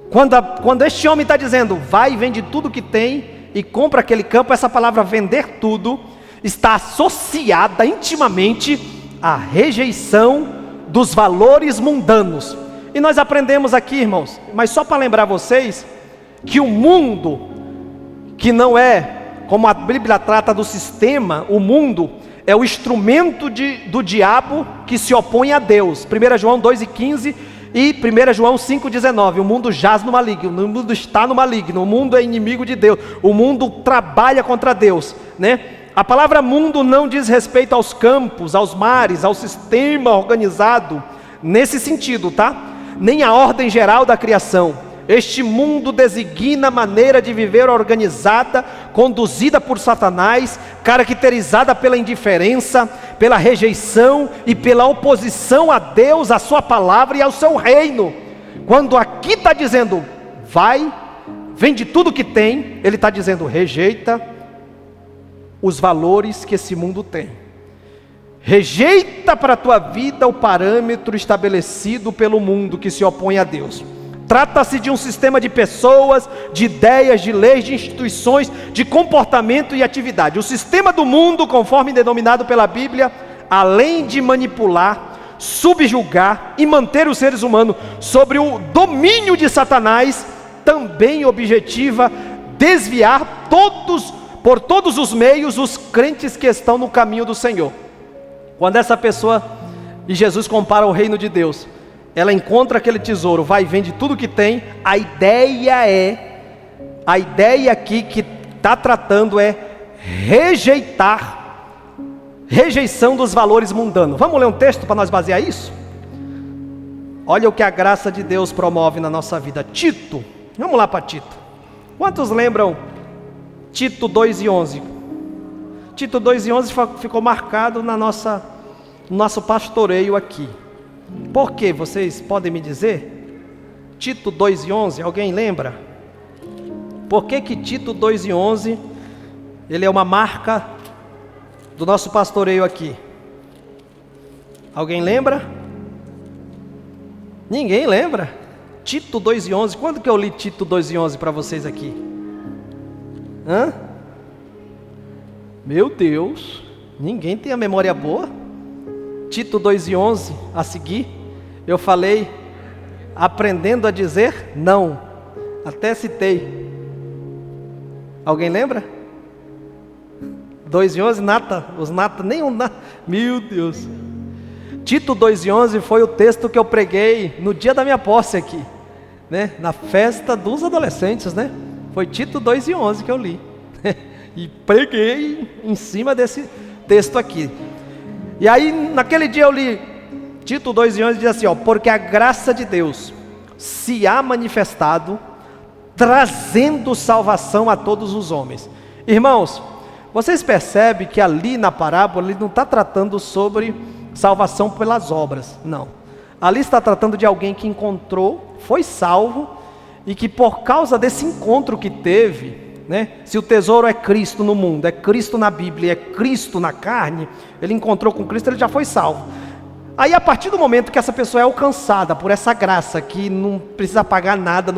Quando este homem está dizendo, vai e vende tudo que tem e compra aquele campo, essa palavra vender tudo está associada intimamente à rejeição dos valores mundanos. E nós aprendemos aqui, irmãos, mas só para lembrar vocês, que o mundo, que não é, como a Bíblia trata do sistema, o mundo é o instrumento do diabo que se opõe a Deus. 1 João 2,15 e 1 João 5,19. O mundo jaz no maligno, o mundo está no maligno, o mundo é inimigo de Deus, o mundo trabalha contra Deus, né? A palavra mundo não diz respeito aos campos, aos mares, ao sistema organizado, nesse sentido, tá? Nem a ordem geral da criação. Este mundo designa a maneira de viver organizada, conduzida por Satanás, caracterizada pela indiferença, pela rejeição e pela oposição a Deus, a sua palavra e ao seu reino. Quando aqui está dizendo, vai, vende tudo que tem, ele está dizendo, rejeita os valores que esse mundo tem. Rejeita para a tua vida o parâmetro estabelecido pelo mundo que se opõe a Deus. Trata-se de um sistema de pessoas, de ideias, de leis, de instituições, de comportamento e atividade. O sistema do mundo, conforme denominado pela Bíblia, além de manipular, subjugar e manter os seres humanos sobre o domínio de Satanás, também objetiva desviar por todos os meios os crentes que estão no caminho do Senhor. Quando essa pessoa, e Jesus compara o reino de Deus, ela encontra aquele tesouro, vai e vende tudo que tem. A ideia aqui que está tratando é rejeição dos valores mundanos. Vamos ler um texto para nós basear isso? Olha o que a graça de Deus promove na nossa vida. Tito, vamos lá para Tito. Quantos lembram Tito 2:11? Tito 2:11 ficou marcado no nosso pastoreio aqui. Por que? Vocês podem me dizer? Tito 2:11, alguém lembra? Por que Tito 2:11, ele é uma marca do nosso pastoreio aqui? Alguém lembra? Ninguém lembra? Tito 2:11. Quando que eu li Tito 2:11 para vocês aqui? Meu Deus, ninguém tem a memória boa? Tito 2:11, a seguir, eu falei, aprendendo a dizer não. Até citei. Alguém lembra? 2:11, meu Deus. Tito 2:11 foi o texto que eu preguei no dia da minha posse aqui, né? Na festa dos adolescentes, né? Foi Tito 2:11 que eu li. E preguei em cima desse texto aqui. E aí, naquele dia eu li Tito 2:11, diz assim, porque a graça de Deus se há manifestado, trazendo salvação a todos os homens. Irmãos, vocês percebem que ali na parábola, ele não está tratando sobre salvação pelas obras, não. Ali está tratando de alguém que encontrou, foi salvo, e que por causa desse encontro que teve, né? Se o tesouro é Cristo no mundo, é Cristo na Bíblia, é Cristo na carne, ele encontrou com Cristo, ele já foi salvo. Aí a partir do momento que essa pessoa é alcançada por essa graça, que não precisa pagar nada,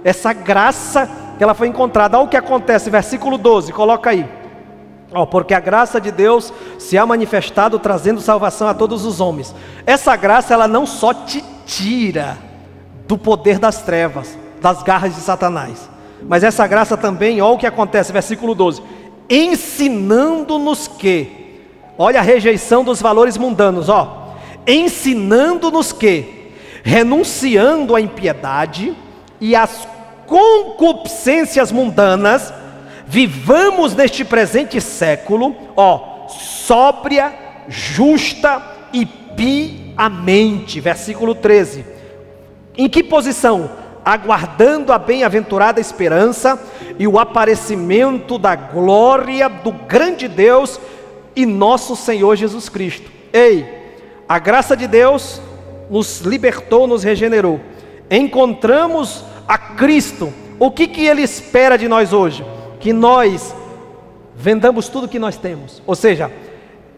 essa graça que ela foi encontrada, olha o que acontece, versículo 12, coloca aí. Porque a graça de Deus se há manifestado, trazendo salvação a todos os homens. Essa graça, ela não só te tira do poder das trevas, das garras de Satanás, mas essa graça também, olha o que acontece, versículo 12, ensinando-nos que, olha a rejeição dos valores mundanos, ensinando-nos que, renunciando à impiedade e às concupiscências mundanas, vivamos neste presente século, sóbria, justa e piamente. Versículo 13. Em que posição? Aguardando a bem-aventurada esperança e o aparecimento da glória do grande Deus e nosso Senhor Jesus Cristo. A graça de Deus nos libertou, nos regenerou. Encontramos a Cristo. O que Ele espera de nós hoje? Que nós vendamos tudo que nós temos, ou seja,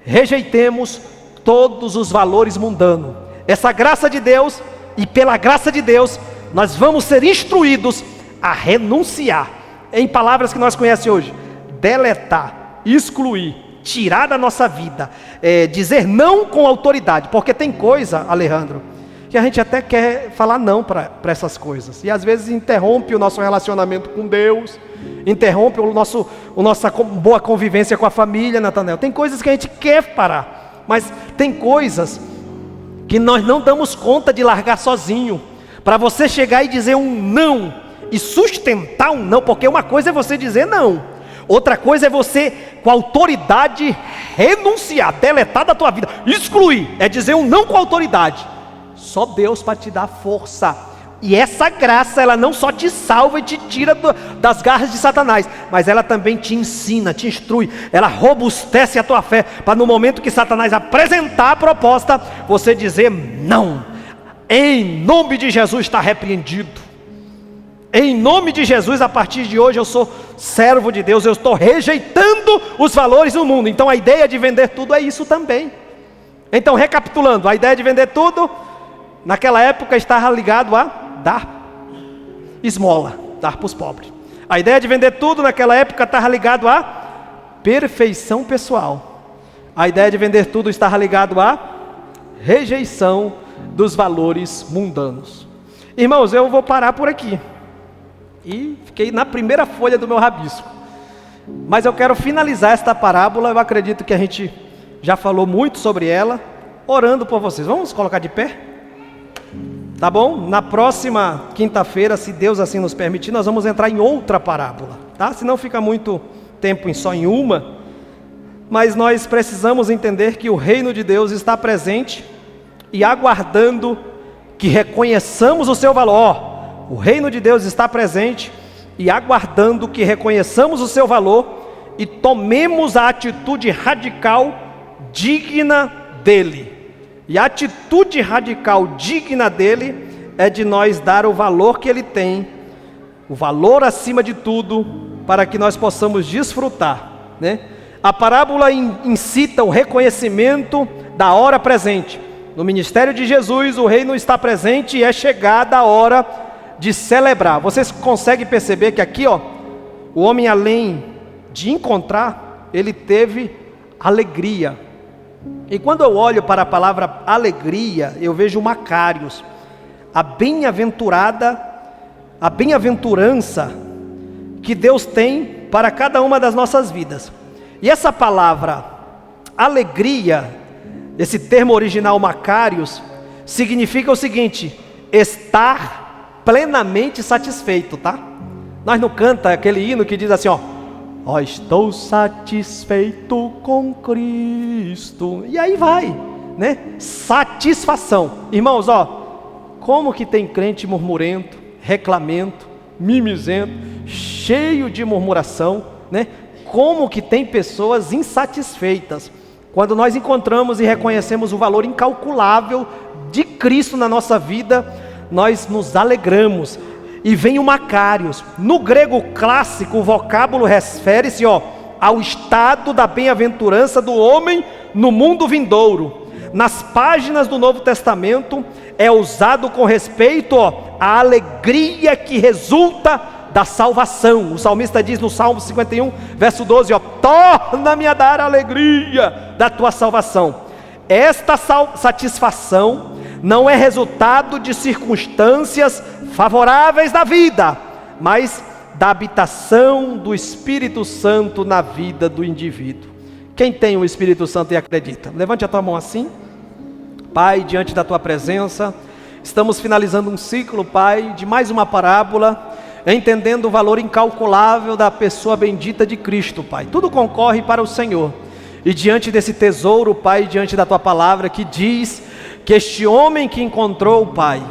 rejeitemos todos os valores mundanos. Essa graça de Deus, e pela graça de Deus, nós vamos ser instruídos a renunciar, em palavras que nós conhecemos hoje, deletar, excluir, tirar da nossa vida, dizer não com autoridade, porque tem coisa, Alejandro, que a gente até quer falar não para essas coisas, e às vezes interrompe o nosso relacionamento com Deus, interrompe nossa boa convivência com a família, Natanel. Tem coisas que a gente quer parar, mas tem coisas que nós não damos conta de largar sozinho. Para você chegar e dizer um não, e sustentar um não, porque uma coisa é você dizer não, outra coisa é você, com autoridade, renunciar, deletar da tua vida, excluir, é dizer um não com autoridade. Só Deus para te dar força. E essa graça, ela não só te salva e te tira das garras de Satanás, mas ela também te ensina, te instrui, ela robustece a tua fé, para no momento que Satanás apresentar a proposta, você dizer não, em nome de Jesus está repreendido, em nome de Jesus, a partir de hoje eu sou servo de Deus, eu estou rejeitando os valores do mundo. Então a ideia de vender tudo é isso também. Então, recapitulando, a ideia de vender tudo, naquela época estava ligado a dar esmola, dar para os pobres. A ideia de vender tudo naquela época estava ligado a perfeição pessoal. A ideia de vender tudo estava ligado a rejeição dos valores mundanos. Irmãos, eu vou parar por aqui. E fiquei na primeira folha do meu rabisco. Mas eu quero finalizar esta parábola. Eu acredito que a gente já falou muito sobre ela, orando por vocês. Vamos colocar de pé? Tá bom? Na próxima quinta-feira, se Deus assim nos permitir, nós vamos entrar em outra parábola, tá? Senão fica muito tempo só em uma. Mas nós precisamos entender que o reino de Deus está presente e aguardando que reconheçamos o seu valor. O reino de Deus está presente e aguardando que reconheçamos o seu valor e tomemos a atitude radical digna dele. E a atitude radical digna dele é de nós dar o valor que ele tem, o valor acima de tudo, para que nós possamos desfrutar, né? A parábola incita o reconhecimento da hora presente. No ministério de Jesus, o reino está presente e é chegada a hora de celebrar. Vocês conseguem perceber que aqui, ó, o homem, além de encontrar, ele teve alegria. E quando eu olho para a palavra alegria, eu vejo Macários, a bem-aventurança que Deus tem para cada uma das nossas vidas. E essa palavra alegria, esse termo original Macários, significa o seguinte: estar plenamente satisfeito, tá? Nós não canta aquele hino que diz assim, ó, estou satisfeito com Cristo, e aí vai, né? Satisfação. Irmãos, como que tem crente murmurento, reclamento, mimizento, cheio de murmuração, né? Como que tem pessoas insatisfeitas. Quando nós encontramos e reconhecemos o valor incalculável de Cristo na nossa vida, nós nos alegramos. E vem o Macários. No grego clássico, o vocábulo refere-se ao estado da bem-aventurança do homem no mundo vindouro. Nas páginas do Novo Testamento é usado com respeito à alegria que resulta da salvação. O salmista diz no Salmo 51, verso 12, torna-me a dar a alegria da tua salvação. Esta satisfação não é resultado de circunstâncias favoráveis da vida, mas da habitação do Espírito Santo na vida do indivíduo. Quem tem o Espírito Santo e acredita? Levante a tua mão assim. Pai, diante da tua presença, estamos finalizando um ciclo, Pai, de mais uma parábola, entendendo o valor incalculável da pessoa bendita de Cristo, Pai. Tudo concorre para o Senhor. E diante desse tesouro, Pai, diante da tua palavra que diz que este homem que encontrou, Pai,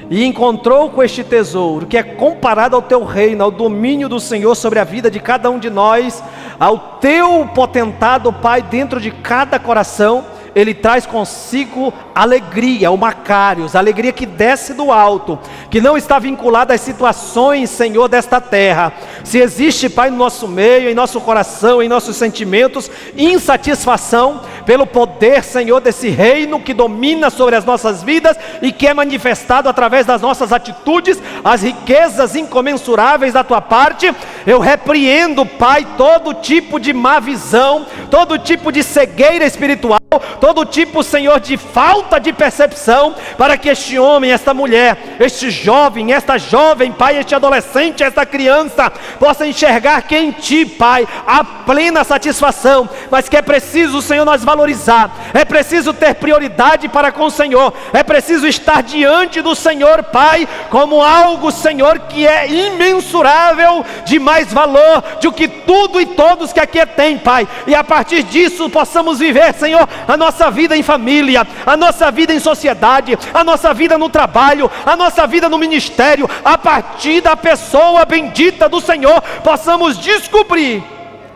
e encontrou com este tesouro, que é comparado ao teu reino, ao domínio do Senhor sobre a vida de cada um de nós, ao teu potentado, Pai, dentro de cada coração, ele traz consigo alegria, o Macários, alegria que desce do alto, que não está vinculada às situações, Senhor, desta terra. Se existe, Pai, no nosso meio, em nosso coração, em nossos sentimentos, insatisfação pelo poder, Senhor, desse reino que domina sobre as nossas vidas e que é manifestado através das nossas atitudes, as riquezas incomensuráveis da tua parte, eu repreendo, Pai, todo tipo de má visão, todo tipo de cegueira espiritual, todo tipo, Senhor, de falta de percepção, para que este homem, esta mulher, este jovem, esta jovem, Pai, este adolescente, esta criança, possa enxergar que em Ti, Pai, há plena satisfação, mas que é preciso, Senhor, nós valorizar, é preciso ter prioridade para com o Senhor, é preciso estar diante do Senhor, Pai, como algo, Senhor, que é imensurável, de mais valor do que tudo e todos que aqui tem, Pai, e a partir disso possamos viver, Senhor, a nossa vida em família, a nossa vida em sociedade, a nossa vida no trabalho, a nossa vida no ministério, a partir da pessoa bendita do Senhor, possamos descobrir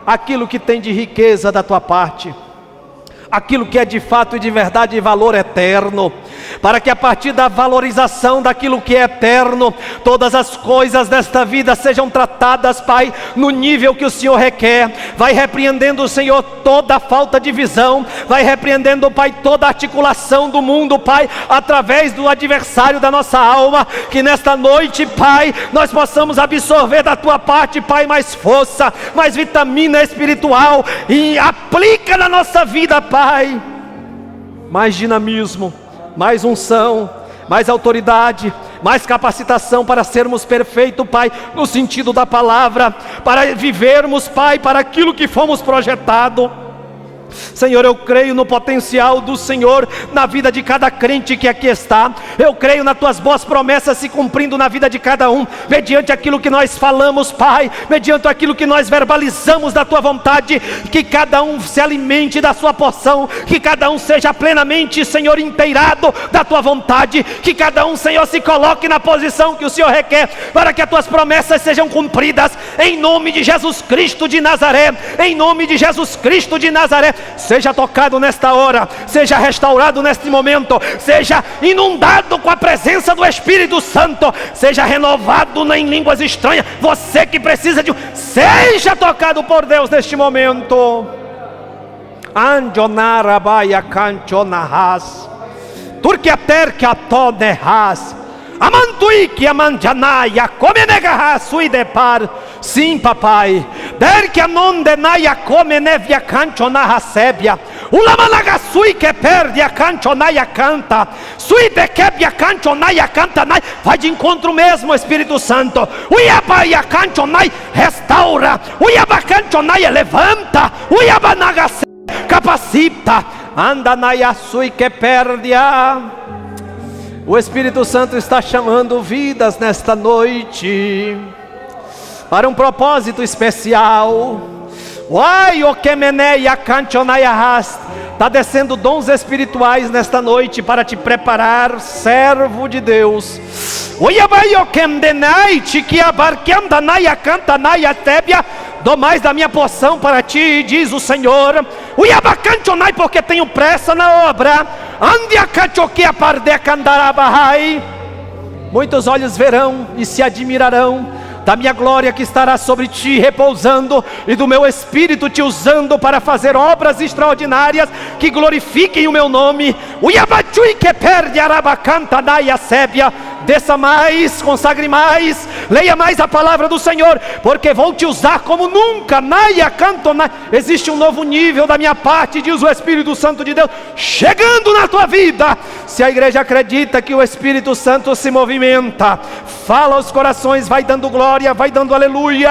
aquilo que tem de riqueza da tua parte, aquilo que é de fato e de verdade valor eterno, para que a partir da valorização daquilo que é eterno, todas as coisas desta vida sejam tratadas, Pai, no nível que o Senhor requer. Vai repreendendo, Senhor, toda a falta de visão, vai repreendendo, Pai, toda a articulação do mundo, Pai, através do adversário da nossa alma, que nesta noite, Pai, nós possamos absorver da tua parte, Pai, mais força, mais vitamina espiritual, e aplica na nossa vida, Pai, mais dinamismo, mais unção, mais autoridade, mais capacitação para sermos perfeitos, Pai, no sentido da palavra, para vivermos, Pai, para aquilo que fomos projetados. Senhor, eu creio no potencial do Senhor na vida de cada crente que aqui está. Eu creio nas tuas boas promessas se cumprindo na vida de cada um, mediante aquilo que nós falamos, Pai, mediante aquilo que nós verbalizamos da tua vontade. Que cada um se alimente da sua porção, que cada um seja plenamente, Senhor, inteirado da tua vontade, que cada um, Senhor, se coloque na posição que o Senhor requer, para que as tuas promessas sejam cumpridas, em nome de Jesus Cristo de Nazaré, em nome de Jesus Cristo de Nazaré. Seja tocado nesta hora, seja restaurado neste momento, seja inundado com a presença do Espírito Santo, seja renovado em línguas estranhas. Você que precisa de seja tocado por Deus neste momento. Anjonarabaia canchonahas, turquiaterquiatonehas, Amantui que amanjanaia, comenegarra sui depar. Sim, papai. Der que anondenaia comenevia canchonaha sébia. Ulamanaga sui que perde a canchonaia canta. Sui de quebia canchonaia cantanai. Vai de encontro mesmo, Espírito Santo. Uiabaia canchonai restaura. Uiabacanchonaia levanta. Uiabanaga capacita. Andanaia sui que perde a. O Espírito Santo está chamando vidas nesta noite para um propósito especial. Uai, o que meneia canchonaia rast. Está descendo dons espirituais nesta noite para te preparar, servo de Deus. Uiabai o que menai que abarquandanaia cantanaia tébia. Dou mais da minha porção para ti, diz o Senhor. Uiabacanchonai, porque tenho pressa na obra. Andiacachoquia pardecandarabahai. Muitos olhos verão e se admirarão da minha glória que estará sobre ti repousando, e do meu Espírito te usando para fazer obras extraordinárias que glorifiquem o meu nome. Uiabachui que perde arabacanta naia sébia. Desça mais, consagre mais, leia mais a palavra do Senhor, porque vou te usar como nunca. Naia cantona. Existe um novo nível da minha parte, diz o Espírito Santo de Deus, chegando na tua vida. Se a igreja acredita que o Espírito Santo se movimenta, fala aos corações, vai dando glória, vai dando aleluia.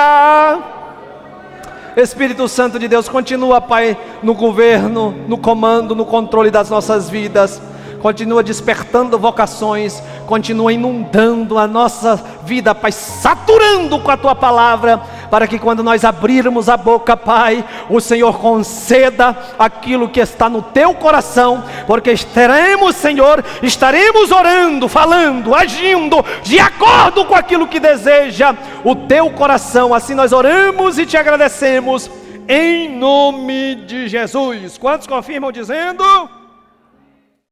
Espírito Santo de Deus, continua, Pai, no governo, no comando, no controle das nossas vidas. Continua despertando vocações, continua inundando a nossa vida, Pai, saturando com a Tua palavra, para que quando nós abrirmos a boca, Pai, o Senhor conceda aquilo que está no Teu coração, porque estaremos, Senhor, estaremos orando, falando, agindo, de acordo com aquilo que deseja o Teu coração. Assim nós oramos e Te agradecemos, em nome de Jesus. Quantos confirmam dizendo?